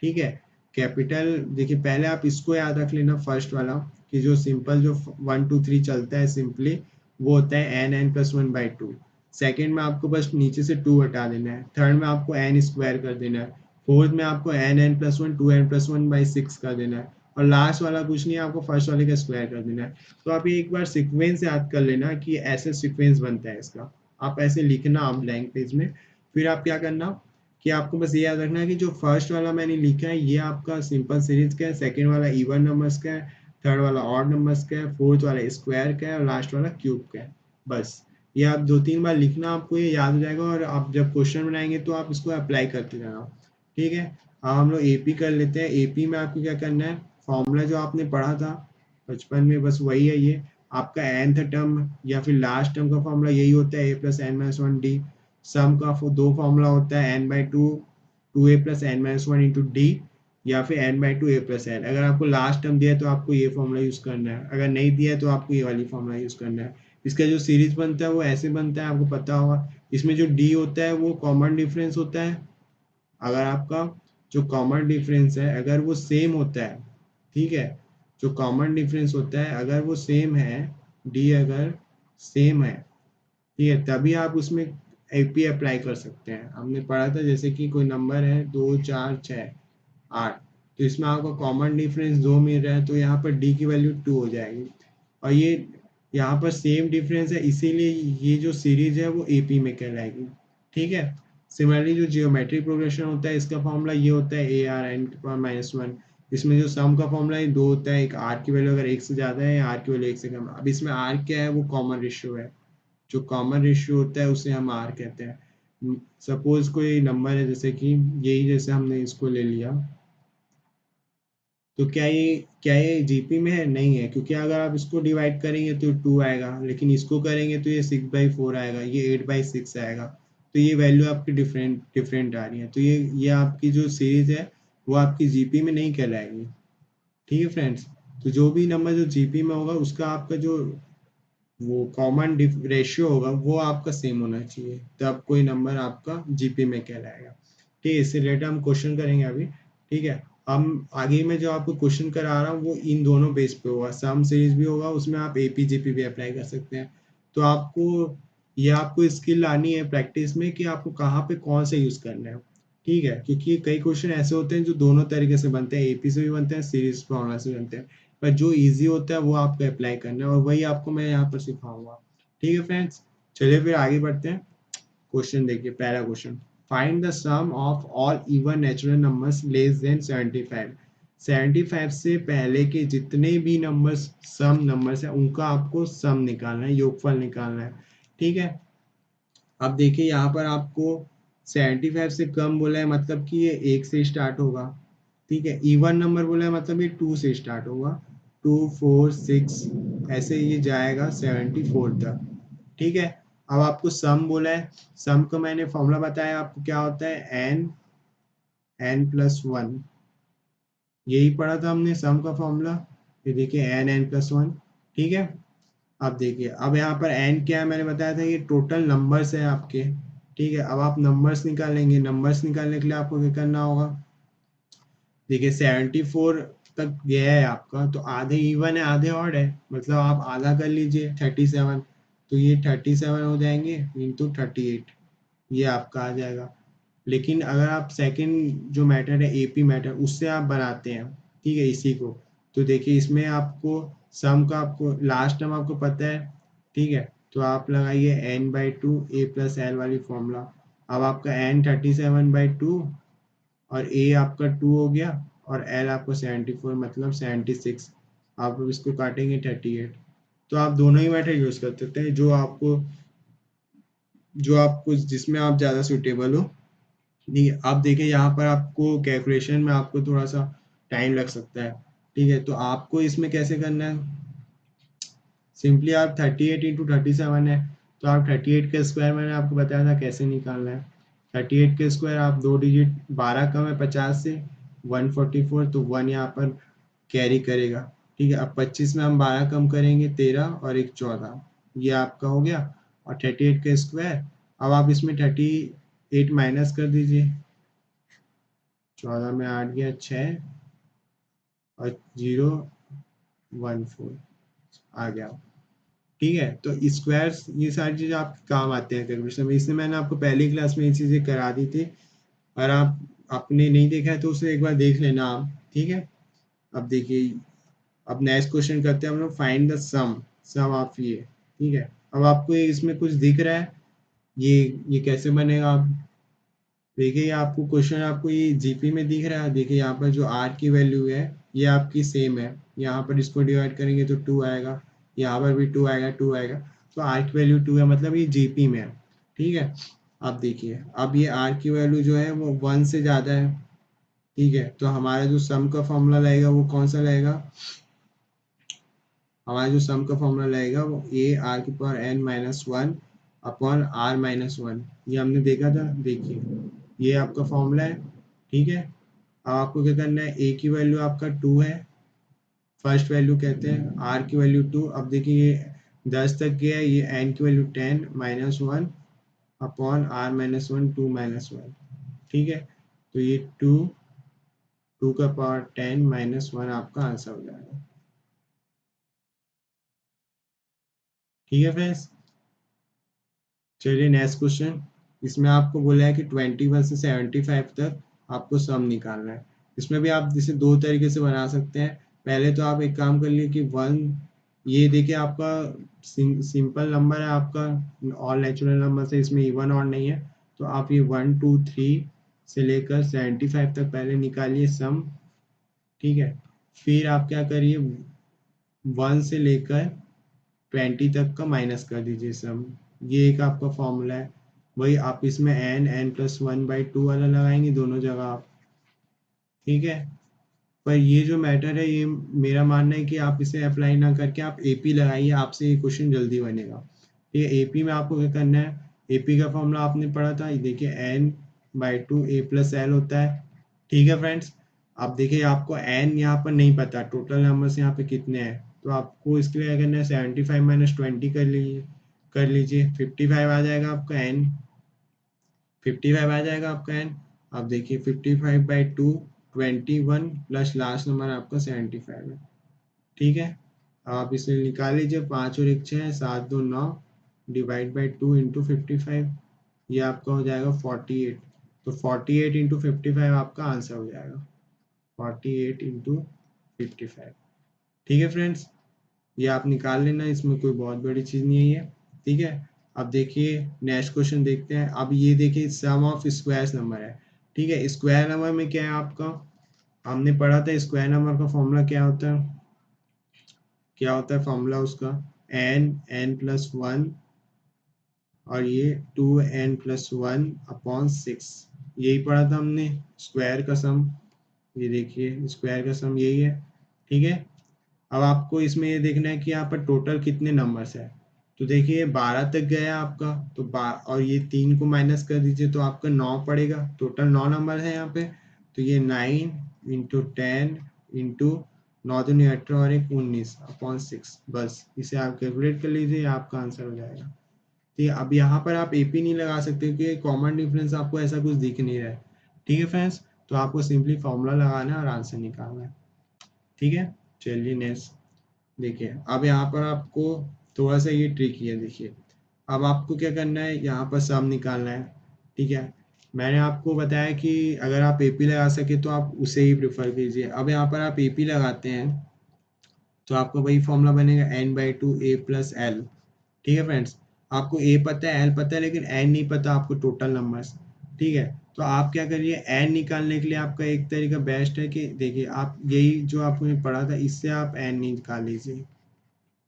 ठीक है, कैपिटल, देखिए पहले आप इसको याद रख लेना फर्स्ट वाला, कि जो सिंपल जो 1 2 3 चलता है सिंपली, वो होता है n+1/2। सेकेंड में आपको बस नीचे से 2 हटा देना है, थर्ड में आपको n स्क्वायर कर देना है, फोर्थ में आपको n+1 2n+1/6 कर देना है, और लास्ट वाला कुछ नहीं है, आपको फर्स्ट वाले का स्क्वायर कर देना है। तो आप ये एक बार सीक्वेंस याद कर लेना कि ऐसे सीक्वेंस बनता है इसका, आप ऐसे लिखना आप ब्लैंक पेज में। फिर आप क्या करना कि आपको बस ये याद रखना है कि जो फर्स्ट वाला मैंने लिखा है ये आपका सिंपल सीरीज का है, सेकंड वाला इवन नंबर्स का है, थर्ड वाला ऑड नंबर्स का है, फोर्थ वाला स्क्वायर का है, और लास्ट वाला क्यूब का है। बस ये आप 2 3 बार लिखना, आपको ये याद हो जाएगा, और आप जब क्वेश्चन बनाएंगे तो आप इसको अप्लाई करते जाना। ठीक है, अब हम लोग एपी कर लेते हैं। एपी में आपको क्या करना है, फॉर्मूला जो आपने पढ़ा था बचपन में बस वही है, ये आपका nth टर्म या फिर लास्ट टर्म का फॉर्मूला यही होता है, a+n−1d। सम का दो फॉर्मूला होता है, n/2 2a+n−1 × d, या फिर n/2 a+n। अगर आपको लास्ट टर्म दिया है तो आपको ये फॉर्मूला यूज करना है, अगर नहीं दिया है तो आपको ये वाली फॉर्मूला यूज करना है। इसका जो सीरीज बनता है वो ऐसे बनता है, आपको पता होगा। इसमें जो d होता है वो कॉमन डिफरेंस होता है। अगर आपका जो कॉमन डिफरेंस है अगर वो सेम होता है, ठीक है, जो कॉमन डिफरेंस होता है अगर वो सेम है, डी अगर सेम है, ठीक है, तभी आप उसमें एपी अप्लाई कर सकते हैं। हमने पढ़ा था जैसे कि कोई नंबर है 2 4 6 8, तो इसमें आपको कॉमन डिफरेंस 2 मिल रहा है, तो यहाँ पर डी की वैल्यू 2 हो जाएगी, और ये यहाँ पर सेम डिफरेंस है, इसीलिए ये जो सीरीज है वो एपी में कहलाएगी। ठीक है, सिमिलरली जो जियोमेट्रिक प्रोग्रेशन होता है इसका फॉर्मूला ये होता है AR(n)⁻⁻1। इसमें जो सम का फॉर्मूला है 2 होता है, एक आर की वैल्यू अगर 1 से ज़्यादा है या आर की वैल्यू 1 से कम है। अब इसमें आर क्या है, वो कॉमन रेशियो है, जो कॉमन रेशियो होता है उसे हम आर कहते हैं। सपोज कोई नंबर है, जैसे कि यही, जैसे हमने इसको ले लिया, तो क्या ये जीपी में है, नहीं है, क्योंकि अगर आप इसको डिवाइड करेंगे तो 2 आएगा, लेकिन इसको करेंगे तो ये 6/4 आएगा, ये 8/6 आएगा। तो ये वैल्यू आपकी डिफरेंट डिफरेंट आ रही है, तो ये आपकी जो सीरीज है वो आपकी जीपी में नहीं कहलाएगी। ठीक है फ्रेंड्स, तो जो भी नंबर जो जीपी में होगा उसका आपका जो वो कॉमन रेशियो होगा वो आपका सेम होना चाहिए, तब कोई नंबर आपका जीपी में कहलाएगा। ठीक है, इससे रिलेटेड हम क्वेश्चन करेंगे अभी। ठीक है, हम आगे में जो आपको क्वेश्चन करा रहा हूँ वो इन दोनों बेस पे होगा, सम सीरीज भी होगा, उसमें आप एपी जीपी भी अप्लाई कर सकते हैं। तो आपको स्किल लानी है प्रैक्टिस में कि आपको कहाँ पे कौन सा यूज करना है। ठीक है, क्योंकि कई क्वेश्चन ऐसे होते हैं जो दोनों तरीके से बनते हैं, एपी से भी बनते हैं, सीरीज फॉर्मूला से बनते हैं, पर जो इजी होता है वो आपको अप्लाई करना है और वही आपको मैं यहाँ पर सिखाऊंगा। ठीक है फ्रेंड्स, चलिए फिर आगे बढ़ते हैं। क्वेश्चन देखिए, पहला question, find the sum of all even natural numbers less than 75। 75 से पहले के जितने भी नंबर्स सम नंबर्स है उनका आपको सम निकालना है, योगफल निकालना है। ठीक है, अब देखिए यहाँ पर आपको 75 से कम बोला है, मतलब कि ये 1 से स्टार्ट होगा। ठीक है, इवन नंबर बोला है मतलब ये 2 से स्टार्ट होगा, 2 4 6 ऐसे ये जाएगा 74 तक। ठीक है, अब आपको सम बोला है, सम का मैंने फॉर्मूला बताया आपको क्या होता है, n+1, यही पढ़ा था हमने सम का फॉर्मूला। ये देखिए n+1। ठीक है, अब देखिए, अब यहाँ पर n क्या है, मैंने बताया था ये टोटल नंबर्स है आपके। ठीक है, अब आप नंबर्स निकालेंगे, नंबर्स निकालने के लिए आपको क्या करना होगा, देखिए 74 तक गया है आपका, तो आधे इवन है आधे ऑड है, मतलब आप आधा कर लीजिए 37, तो ये 37 हो जाएंगे इंटू 38, ये आपका आ जाएगा। लेकिन अगर आप सेकंड जो मैटर है एपी मैटर उससे आप बनाते हैं, ठीक है, इसी को, तो देखिए इसमें आपको सम का आपको लास्ट टर्म आपको पता है। ठीक है, तो आप लगाइए n/2 a+l वाली फॉर्मूला। अब आपका n 37/2 और a आपका 2 हो गया और l आपको 74 मतलब 76, आप इसको काटेंगे 38। तो आप दोनों ही मेथड यूज कर सकते हैं जो आपको जिसमें आप ज़्यादा सूटेबल हो। ठीक है, आप देखिए यहाँ पर आपको कैलकुलेशन में आपको थोड़ा सा टाइम लग सकता है। ठीक है, तो आपको इसमें कैसे करना है, सिंपली आप 38 इंटू 37 है, तो आप 38 का स्क्वायर मैंने आपको बताया था कैसे निकालना है। 38 के स्क्वायर आप दो डिजिट, 12 कम है 50 से, 144, तो 1 यहाँ पर कैरी करेगा। ठीक है, अब 25 में हम 12 कम करेंगे, 13 और एक 14, ये आपका हो गया। और 38 का स्क्वायर, अब आप इसमें 38 माइनस कर दीजिए, 14 में 8 गया 6 और 014 आ गया। ठीक है, तो स्क्वायर्स ये सारी चीज़ें आपके काम आते हैं कैलकुलेशन में, इसलिए मैंने आपको पहली क्लास में ये चीज़ें करा दी थी। और आपने नहीं देखा है तो उसे एक बार देख लेना आप। ठीक है, अब देखिए, अब नेक्स्ट क्वेश्चन करते हैं हम लोग, find the sum sum of ये। ठीक है, अब आपको इसमें कुछ दिख रहा है, ये कैसे बनेगा, आप देखिए आपको क्वेश्चन आपको ये जीपी में दिख रहा है, देखिए यहाँ पर जो आर की वैल्यू है ये आपकी सेम है, यहाँ पर इसको डिवाइड करेंगे तो 2 आएगा, यहाँ पर भी 2 आएगा, 2 आएगा, तो आर की वैल्यू 2 है, मतलब ये जीपी में है। ठीक है, अब देखिए, अब ये आर की वैल्यू जो है वो 1 से ज़्यादा है। ठीक है, तो हमारा जो सम का फॉर्मूला लगेगा वो कौन सा लगेगा, हमारा जो सम का फॉर्मूला लगेगा वो a r⁻n−1 अपॉन r−1, ये हमने देखा था, देखिए ये आपका फॉर्मूला है। ठीक है, अब आपको क्या करना है, ए की वैल्यू आपका 2 है, फर्स्ट वैल्यू कहते हैं, आर की वैल्यू 2, अब देखिए ये 10 तक गया है, ये एन की वैल्यू 10 -1 अपॉन r−1 2 - 1। ठीक है, तो ये 2 का पावर 10 -1 आपका आंसर हो जाएगा। ठीक है फ्रेंड्स, चलिए नेक्स्ट क्वेश्चन, इसमें आपको बोला है कि 21 से 75 तक आपको सम निकालना है। इसमें भी आप इसे दो तरीके से बना सकते हैं। पहले तो आप एक काम कर लिए कि वन, ये देखिए आपका सिंपल नंबर है आपका, ऑल नेचुरल नंबर से, इसमें इवन और नहीं है, तो आप ये 1 2 3 से लेकर 75 तक पहले निकालिए सम। ठीक है, फिर आप क्या करिए, 1 से लेकर 20 तक का माइनस कर दीजिए सम, ये एक आपका फॉर्मूला है। वही आप इसमें n+1/2 वाला लगाएंगे दोनों जगह आप। ठीक है, पर ये जो मैटर है ये मेरा मानना है कि आप इसे अप्लाई ना करके आप एपी लगाइए, आपसे ये क्वेश्चन जल्दी बनेगा। ठीक है, एपी में आपको क्या करना है, एपी का फॉर्मूला आपने पढ़ा था, ये देखिए n/2 a+l होता है। ठीक है फ्रेंड्स, अब देखिए आपको एन यहाँ पर नहीं पता, टोटल नंबर्स यहाँ पे कितने हैं, तो आपको इसके लिए क्या करना है, 75 - 20 कर लीजिए 55 आ जाएगा आपका एन, 55 आ जाएगा आपका एन। अब देखिए 55/2 21 प्लस लास्ट नंबर आपका 75 है। ठीक है, अब आप इसे निकाल लीजिए, 5 और 1 6 7 2 9 डिवाइड बाई 2 इंटू 55, ये आपका हो जाएगा 48। तो 48 इंटू 55 आपका आंसर हो जाएगा, 48 इंटू 55। ठीक है फ्रेंड्स, ये आप निकाल लेना, इसमें कोई बहुत बड़ी चीज़ नहीं है ये। ठीक है, अब देखिए नेक्स्ट क्वेश्चन देखते हैं। अब ये देखिए सम ऑफ स्क्वायर नंबर है। ठीक है, स्क्वायर नंबर में क्या है आपका, हमने पढ़ा था स्क्वायर नंबर का फॉर्मूला क्या होता है, फॉर्मूला उसका n+1 और ये 2n+1/6, यही पढ़ा था हमने, स्क्वायर का सम। ये देखिए स्क्वायर का सम यही है। ठीक है, अब आपको इसमें ये देखना है कि यहाँ पर टोटल कितने नंबर्स है। तो देखिए 12 तक गया आपका, तो और ये 3 को माइनस कर दीजिए तो आपका 9 पड़ेगा, टोटल 9 नंबर है यहाँ पे। तो ये 9 इंटू 10 इंटू 9 दूनी 18 और 1 19/6, बस इसे आप कैलकुलेट कर लीजिए, आपका आंसर हो जाएगा। ठीक है, अब यहाँ पर आप एपी नहीं लगा सकते क्योंकि कॉमन डिफरेंस आपको ऐसा कुछ दिख नहीं रहा है। ठीक है फ्रेंड्स, तो आपको सिंपली फॉर्मूला लगाना है और आंसर निकालना है। ठीक है, चलिए नेक्स्ट देखिए। अब यहाँ पर आपको थोड़ा सा ये ट्रिकी है, देखिए अब आपको क्या करना है, यहाँ पर सम निकालना है। ठीक है, मैंने आपको बताया कि अगर आप एपी लगा सके तो आप उसे ही प्रेफर कीजिए। अब यहाँ पर आप एपी लगाते हैं तो आपका वही फॉर्मूला बनेगा n/2 a+l। ठीक है फ्रेंड्स, आपको ए पता है, एल पता है, लेकिन एन नहीं पता आपको टोटल नंबर्स। ठीक है, तो आप क्या करिए, एन निकालने के लिए आपका एक तरीका बेस्ट है कि देखिए आप यही जो आपने पढ़ा था इससे आप एन निकाल लीजिए।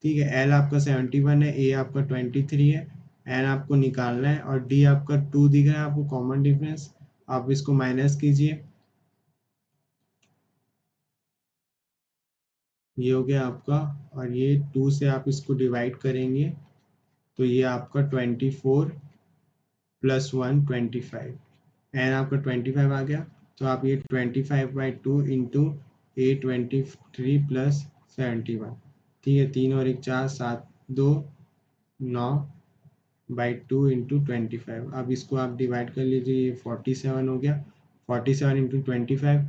ठीक है, एल आपका 71 है, ए आपका 23 है, एन आपको निकालना है और डी आपका 2 दिख रहा है आपको कॉमन डिफरेंस, आप इसको माइनस कीजिए, ये हो गया आपका। और ये 2 से आप इसको डिवाइड करेंगे तो ये आपका 24+1 25, एन आपका 25 आ गया। तो आप ये 25/2 इंटू 8 23 + 71। ठीक है, 3 और 1 4 7 2 9/2 इंटू 25, अब इसको आप डिवाइड कर लीजिए, ये 47 हो गया, 47 इंटू 25।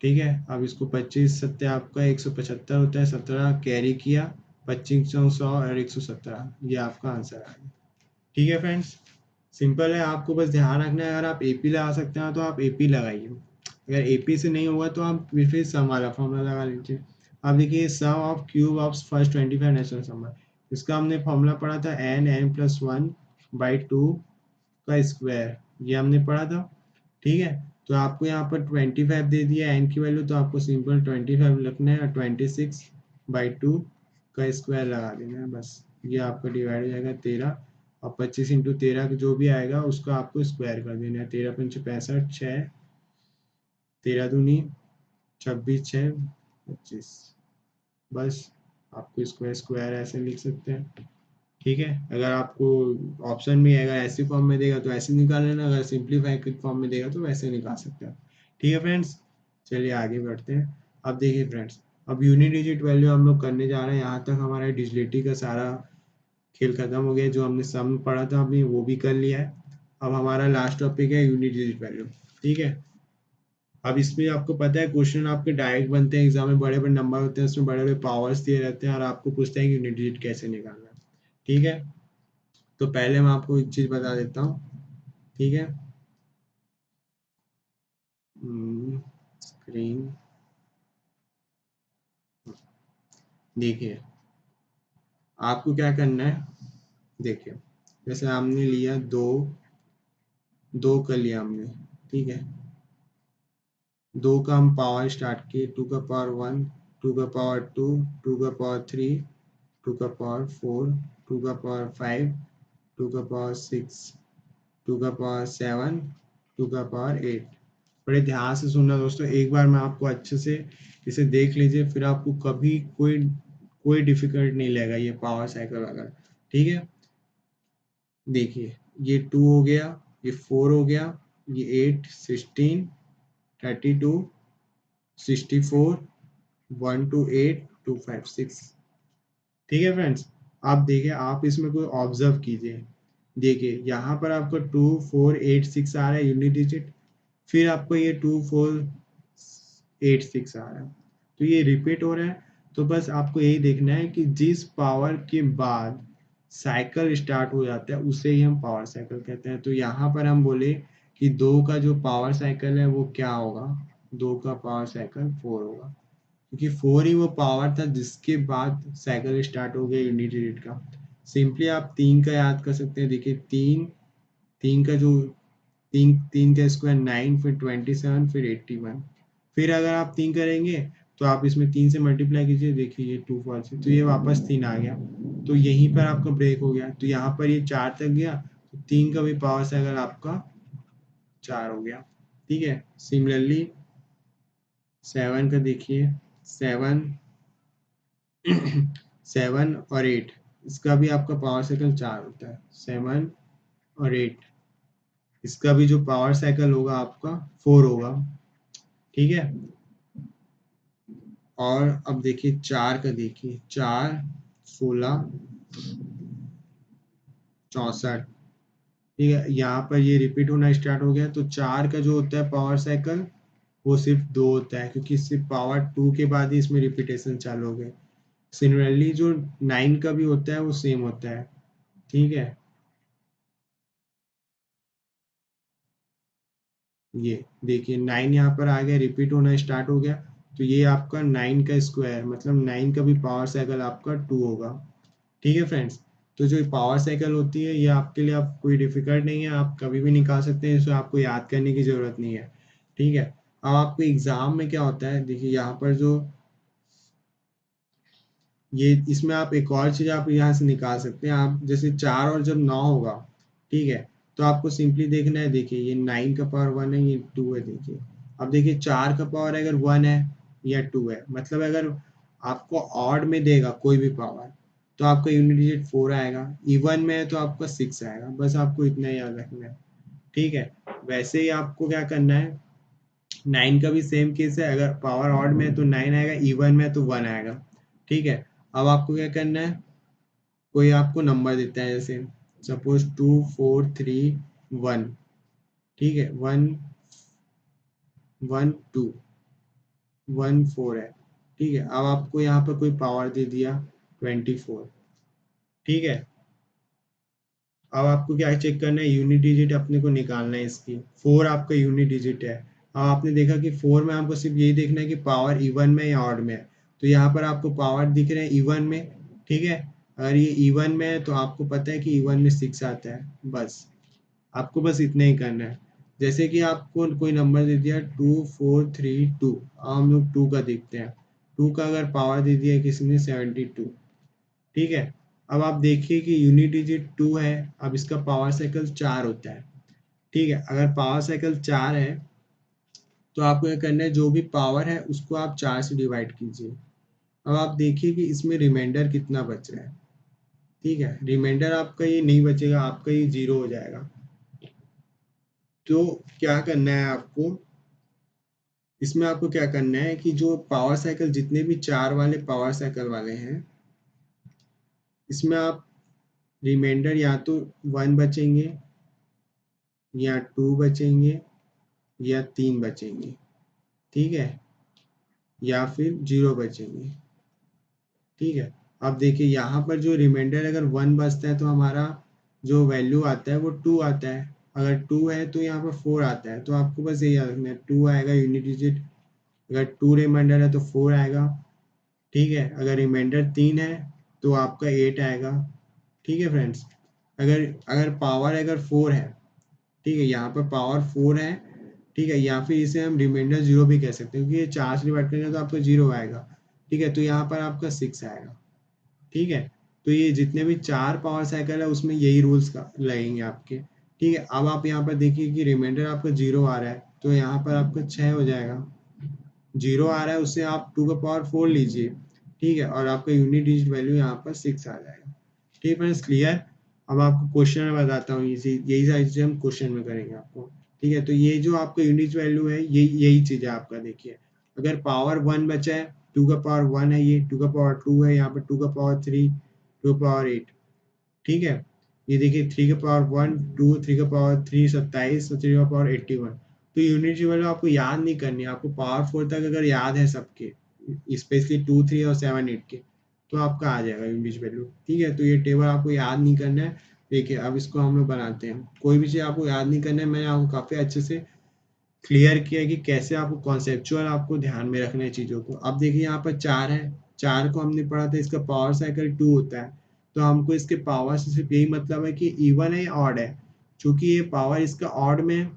ठीक है, अब इसको 25 सत्ते आपका 175 होता है, 17 कैरी किया, 25 100 और 117, ये आपका आंसर आ गया। ठीक है फ्रेंड्स, सिंपल है, आपको बस ध्यान रखना है, अगर आप एपी लगा सकते हैं तो आप एपी लगाइए, अगर एपी से नहीं होगा तो आप फिर सम वाला फॉर्मूला लगा लीजिए। अब देखिए sum of cube of first 25 natural number, इसका हमने फॉर्मूला पढ़ा था n+1/2 का स्क्वायर, ये हमने पढ़ा था। ठीक है, तो आपको यहाँ पर 25 दे दिया एन की वैल्यू, तो आपको सिंपल 25 लिखना है और 26/2 का स्क्वायर लगा देना है, बस ये आपका डिवाइड हो जाएगा 13, और 25 इंटू 13 जो भी आएगा उसका आपको स्क्वायर कर देना है, 13 पंच 65 6 13 दूनी 26 6 25, बस आपको स्क्वायर स्क्वायर ऐसे लिख सकते हैं। ठीक है, अगर आपको ऑप्शन में अगर ऐसी फॉर्म में देगा तो ऐसे निकाल लेना, अगर सिंप्लीफाई फॉर्म में देगा तो वैसे निकाल सकते हैं। ठीक है फ्रेंड्स, चलिए आगे बढ़ते हैं। अब देखिए फ्रेंड्स, अब यूनिट डिजिट वैल्यू हम लोग करने जा रहे हैं, यहाँ तक हमारा डिजिटलिटी का सारा खेल खत्म हो गया, जो हमने सम पढ़ा था अभी वो भी कर लिया है। अब हमारा लास्ट टॉपिक है यूनिट डिजिट वैल्यू। ठीक है, अब इसमें आपको पता है क्वेश्चन आपके डायरेक्ट बनते हैं एग्जाम में, बड़े बड़े नंबर होते हैं, उसमें बड़े बड़े पावर्स दिए रहते हैं और आपको पूछते हैं कि यूनिट डिजिट कैसे निकालना है। ठीक है, तो पहले मैं आपको एक चीज बता देता हूँ। ठीक है, स्क्रीन देखिए, आपको क्या करना है, देखिए जैसे हमने लिया दो, दो कर लिया हमने। ठीक है, दो का हम पावर स्टार्ट किए, 2 का पावर 1, 2 का पावर 2, 2 का पावर 3, 2 का पावर 4, 2 का पावर 5, 2 का पावर 6, 2 का पावर 7, 2 का पावर 8। बड़े ध्यान से सुनना दोस्तों, एक बार मैं आपको अच्छे से इसे देख लीजिए, फिर आपको कभी कोई कोई डिफिकल्ट नहीं लगेगा ये पावर साइकिल वगैरह। ठीक है, देखिए ये 2 हो गया, ये 4 हो गया, ये 8 16 32 64 128 256। ठीक है फ्रेंड्स, आप देखिए, आप इसमें कोई ऑब्जर्व कीजिए। देखिए यहाँ पर आपको 2486 आ रहा है यूनिट डिजिट, फिर आपको ये 2486 आ रहा है, तो ये रिपीट हो रहा है। तो बस आपको यही देखना है कि जिस पावर के बाद साइकिल स्टार्ट हो जाता है उसे ही हम पावर साइकिल कहते हैं। तो यहाँ पर हम बोले कि 2 का जो पावर साइकिल है वो क्या होगा, 2 का पावर साइकिल 4 होगा, क्योंकि 4 ही वो पावर था जिसके बाद साइकिल स्टार्ट हो गया यूनिट डिजिट का। सिंपली आप 3 का याद कर सकते हैं। देखिए 3, 3 का जो 3 का स्क्वायर 9, फिर 27, फिर 81। फिर अगर आप 3 करेंगे तो आप इसमें 3 से मल्टीप्लाई कीजिए, देखिए ये 2 4 से, तो ये वापस 3 आ गया, तो यहीं पर आपका ब्रेक हो गया। तो यहाँ पर ये 4 तक गया, तो 3 का भी पावर साइकिल आपका 4 हो गया। ठीक है, सिमिलरली 7 का देखिए, 7 7 और 8, इसका भी आपका पावर साइकिल 4 होता है। 7 और 8, इसका भी जो पावर साइकिल होगा आपका 4 होगा। ठीक है, और अब देखिए 4 का, देखिए 4 16 64। ठीक है, यहाँ पर ये रिपीट होना स्टार्ट हो गया। तो 4 का जो होता है पावर साइकिल वो सिर्फ 2 होता है, क्योंकि सिर्फ पावर 2 के बाद ही इसमें रिपीटेशन चालू हो गए। सिमिलरली जो 9 का भी होता है वो सेम होता है। ठीक है, ये देखिए 9 यहाँ पर आ गया, रिपीट होना स्टार्ट हो गया। तो ये आपका 9 का स्क्वायर, मतलब 9 का भी पावर साइकिल आपका 2 होगा। ठीक है फ्रेंड्स, तो जो पावर साइकिल होती है ये आपके लिए आप कोई डिफिकल्ट नहीं है, आप कभी भी निकाल सकते हैं, इसे आपको याद करने की ज़रूरत नहीं है। ठीक है, अब आपको एग्जाम में क्या होता है, देखिए यहाँ पर जो ये, इसमें आप एक और चीज़ आप यहाँ से निकाल सकते हैं। आप जैसे 4 और जब 9 होगा, ठीक है, तो आपको सिंपली देखना है। देखिए ये 9 का पावर 1 है, ये 2 है। देखिए अब देखिए 4 का पावर अगर 1 है या 2 है, मतलब अगर आपको ऑड में देगा कोई भी पावर, तो आपका यूनिट डिजिट 4 आएगा, इवन में है तो आपका 6 आएगा। बस आपको इतना ही याद रखना है। ठीक है, वैसे ही आपको क्या करना है, 9 का भी सेम केस है, अगर पावर ऑड में है तो 9 आएगा, इवन में है तो 1 आएगा। ठीक है, अब आपको क्या करना है, कोई आपको नंबर देता है, जैसे सपोज 2431। ठीक है, 11214 है। ठीक है, अब आपको यहाँ पर कोई पावर दे दिया 24। ठीक है, अब आपको क्या चेक करना है, यूनिट डिजिट अपने को निकालना है इसकी। 4 आपका यूनिट डिजिट है। अब आपने देखा कि 4 में आपको सिर्फ यही देखना है कि पावर इवन में या ऑड में है। तो यहाँ पर आपको पावर दिख रहे हैं इवन में। ठीक है, अगर ये इवन में है तो आपको पता है कि इवन में 6 आता है। बस आपको बस इतना ही करना है। जैसे कि आपको कोई नंबर दे दिया 2432, हम लोग 2 का देखते हैं। 2 का अगर पावर दे दिया किसी ने 72। ठीक है, अब आप देखिए कि यूनिट डिजिट 2 है, अब इसका पावर साइकिल 4 होता है। ठीक है, अगर पावर साइकिल 4 है तो आपको ये करना है, जो भी पावर है उसको आप 4 से डिवाइड कीजिए। अब आप देखिए कि इसमें रिमाइंडर कितना बच रहा है। ठीक है, रिमाइंडर आपका ये नहीं बचेगा, आपका ये 0 हो जाएगा। तो क्या करना है आपको, इसमें आपको क्या करना है कि जो पावर साइकिल जितने भी 4 वाले पावर साइकिल वाले हैं, इसमें आप रिमाइंडर या तो 1 बचेंगे, या 2 बचेंगे, या 3 बचेंगे। ठीक है, या फिर 0 बचेंगे। ठीक है, अब देखिए यहाँ पर जो रिमाइंडर अगर 1 बचता है तो हमारा जो वैल्यू आता है वो 2 आता है। अगर 2 है तो यहाँ पर 4 आता है। तो आपको बस यही याद रखना है, 2 आएगा यूनिट डिजिट। अगर 2 रिमाइंडर है तो 4 आएगा। ठीक है, अगर रिमाइंडर 3 है तो आपका 8 आएगा। ठीक है फ्रेंड्स, अगर अगर पावर अगर 4 है, ठीक है, यहाँ पर पावर 4 है। ठीक है, या फिर इसे हम रिमाइंडर 0 भी कह सकते हैं, क्योंकि ये 4 से डिवाइड करेंगे तो आपका 0 आएगा। ठीक है, तो यहाँ पर आपका 6 आएगा। ठीक है, तो ये जितने भी 4 पावर साइकिल है उसमें यही रूल्स लगेंगे आपके। ठीक है, अब आप यहाँ पर देखिए कि रिमाइंडर आपका 0 आ रहा है, तो यहाँ पर आपका 6 हो जाएगा। 0 आ रहा है, उससे आप 2 का पावर 4 लीजिए। ठीक है, और आपका यूनिट डिजिट वैल्यू यहाँ पर 6 आ जाएगा। ठीक है फ्रेंड्स, क्लियर। अब आपको क्वेश्चन में बताता हूँ, यही सारी चीज़ें हम क्वेश्चन में करेंगे आपको। ठीक है, तो ये जो आपका यूनिट वैल्यू है, यही यही चीज़ है आपका। देखिए अगर पावर 1 बचा है, 2 का पावर 1 है, ये 2 का पावर 2 है, यहाँ पर 2 का पावर 3, 2 का पावर 8, ठीक है। ये देखिए 3 का पावर 1, 2, 3 का पावर 3 27 और 3 का पावर 81। तो यूनिट वैल्यू आपको याद नहीं करनी है, आपको पावर 4 तक अगर याद है सबके, स्पेशली 2, 3 और 7, 8 के, तो आपका आ जाएगा यूनिट वैल्यू, ठीक है। तो ये टेबल आपको याद नहीं करना है। देखिए अब इसको हम लोग बनाते हैं। कोई भी चीज़ आपको याद नहीं करना है, मैंने आपको काफ़ी अच्छे से क्लियर किया कि कैसे आपको कॉन्सेप्चुअल आपको ध्यान में रखना है चीज़ों को। अब देखिए यहाँ पर 4 है, 4 को हमने पढ़ा था, इसका पावर साइकिल 2 होता है, तो हमको इसके पावर से सिर्फ यही मतलब है कि इवन है या ऑड है। चूंकि ये पावर इसका ऑड में है,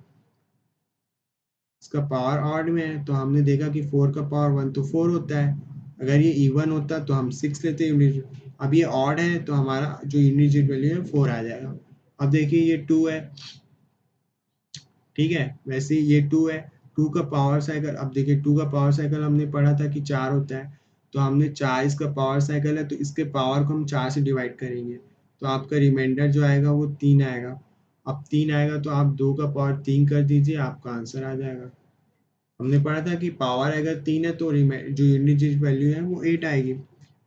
इसका पावर ऑड में है, तो हमने देखा कि 4 का पावर 1 तो 4 होता है। अगर ये इवन होता तो हम 6 लेते यूनिट। अब ये ऑड है तो हमारा जो यूनिट वैल्यू है 4 आ जाएगा। अब देखिए ये 2 है, ठीक है। वैसे ही ये 2 है, 2 का पावर साइकिल, अब देखिए 2 का पावर साइकिल हमने पढ़ा था कि 4 होता है, तो हमने 4, इसका पावर साइकिल है तो इसके पावर को हम 4 से डिवाइड करेंगे, तो आपका रिमाइंडर जो आएगा वो 3 आएगा। अब 3 आएगा तो आप 2 का पावर 3 कर दीजिए, आपका आंसर आ जाएगा। हमने पढ़ा था कि पावर अगर 3 है तो जो यूनिट वैल्यू है वो 8 आएगी,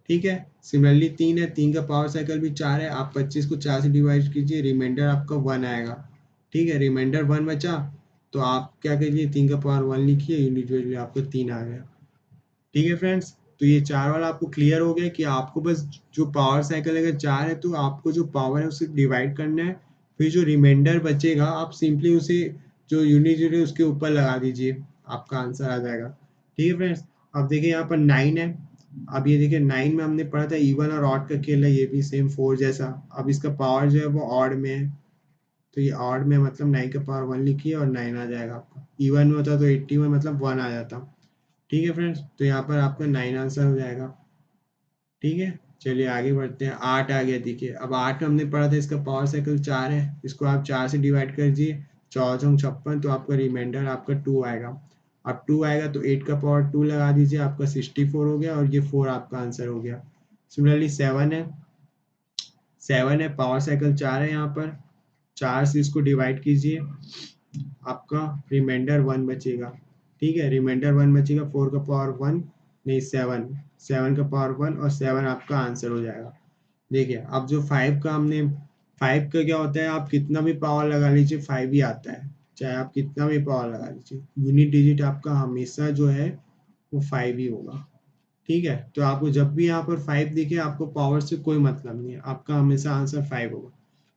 ठीक है। सिमिलरली 3 है, 3 का पावर साइकिल भी 4 है, आप 25 को 4 से डिवाइड कीजिए, रिमाइंडर आपका 1 आएगा, ठीक है। रिमाइंडर 1 बचा तो आप क्या करिए, 3 का पावर 1 लिखिए, यूनिट वैल्यू आपको 3 आ गया, ठीक है फ्रेंड्स। तो ये 4 वाला आपको क्लियर हो गया कि आपको बस जो पावर साइकिल अगर 4 है तो आपको जो पावर है उसे डिवाइड करना है, फिर जो रिमाइंडर बचेगा आप सिंपली उसे जो यूनिट है उसके ऊपर लगा दीजिए, आपका आंसर आ जाएगा, ठीक है फ्रेंड्स। अब देखिए यहाँ पर 9 है। अब ये देखिए 9 में हमने पढ़ा था इवन और ऑड का खेल है, ये भी सेम 4 जैसा। अब इसका पावर जो है वो ऑड में है, तो ये ऑड में मतलब 9 का पावर 1 लिखिए और 9 आ जाएगा आपका। इवन में होता तो 80 में मतलब 1 आ जाता, ठीक है फ्रेंड्स। तो यहाँ पर आपका 9 आंसर हो जाएगा, ठीक है। चलिए आगे बढ़ते हैं। 8 आ गया, देखिए अब 8 में हमने पढ़ा था इसका पावर साइकिल 4 है, इसको आप 4 से डिवाइड कर दीजिए, 4×56, तो आपका रिमाइंडर आपका 2 आएगा। अब 2 आएगा तो 8 का पावर 2 लगा दीजिए, आपका 64 हो गया और ये 4 आपका आंसर हो गया। सिमिलरली 7 है, 7 है, पावर साइकिल 4 है, यहाँ पर 4 से इसको डिवाइड कीजिए, आपका रिमाइंडर 1 बचेगा, ठीक है। रिमाइंडर 1 बचेगा, 4 का पावर 1 नहीं 7, 7 का पावर 1 और 7 आपका आंसर हो जाएगा। देखिए अब जो 5 का हमने, 5 का क्या होता है, आप कितना भी पावर लगा लीजिए 5 ही आता है, चाहे आप कितना भी पावर लगा लीजिए, यूनिट डिजिट आपका हमेशा जो है वो 5 ही होगा, ठीक है। तो आपको जब भी यहाँ पर 5 दिखे आपको पावर से कोई मतलब नहीं है, आपका हमेशा आंसर 5 होगा।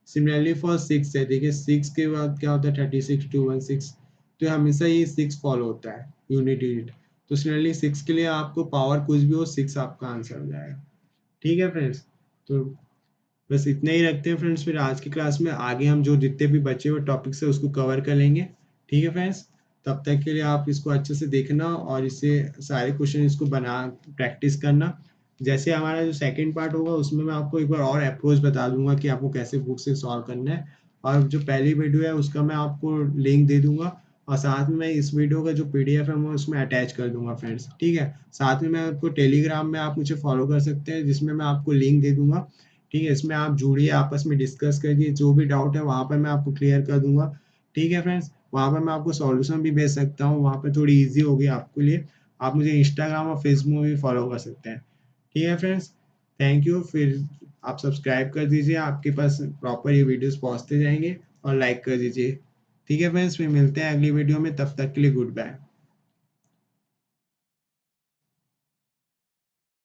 सिमिलरली फॉर 6 है, देखिए 6 के बाद क्या होता है 36, 216, तो हमेशा ये 6 फॉलो होता है यूनिट डिजिट। तो सिमिलरली 6 के लिए आपको पावर कुछ भी हो 6 आपका आंसर हो जाएगा, ठीक है फ्रेंड्स। तो बस इतना ही रखते हैं फ्रेंड्स, फिर आज की क्लास में आगे हम जो जितने भी बचे हुए टॉपिक्स है उसको कवर कर लेंगे, ठीक है फ्रेंड्स। तब तक के लिए आप इसको अच्छे से देखना और इससे सारे क्वेश्चन इसको बना प्रैक्टिस करना। जैसे हमारा जो सेकंड पार्ट होगा उसमें मैं आपको एक बार और अप्रोच बता दूंगा कि आपको कैसे बुक से सॉल्व करना है, और जो पहली वीडियो है उसका मैं आपको लिंक दे दूंगा, और साथ में मैं इस वीडियो का जो पीडीएफ है मैं उसमें अटैच कर दूंगा फ्रेंड्स, ठीक है। साथ में मैं आपको टेलीग्राम में आप मुझे फॉलो कर सकते हैं, जिसमें मैं आपको लिंक दे दूंगा, ठीक है। इसमें आप जुड़िए, आपस में डिस्कस करिए, जो भी डाउट है वहाँ पर मैं आपको क्लियर कर दूंगा, ठीक है फ्रेंड्स। वहाँ पर मैं आपको सॉल्यूशन भी भेज सकता हूँ, वहाँ पर थोड़ी इजी होगी आपके लिए। आप मुझे इंस्टाग्राम और फेसबुक में भी फॉलो कर सकते हैं, ठीक है फ्रेंड्स। Thank you. फिर आप सब्सक्राइब कर दीजिए, आपके पास प्रॉपर ये वीडियोस पहुँचते जाएंगे, और लाइक कर दीजिए, ठीक है फ्रेंड्स। फिर मिलते हैं अगली वीडियो में, तब तक के लिए गुड बाय।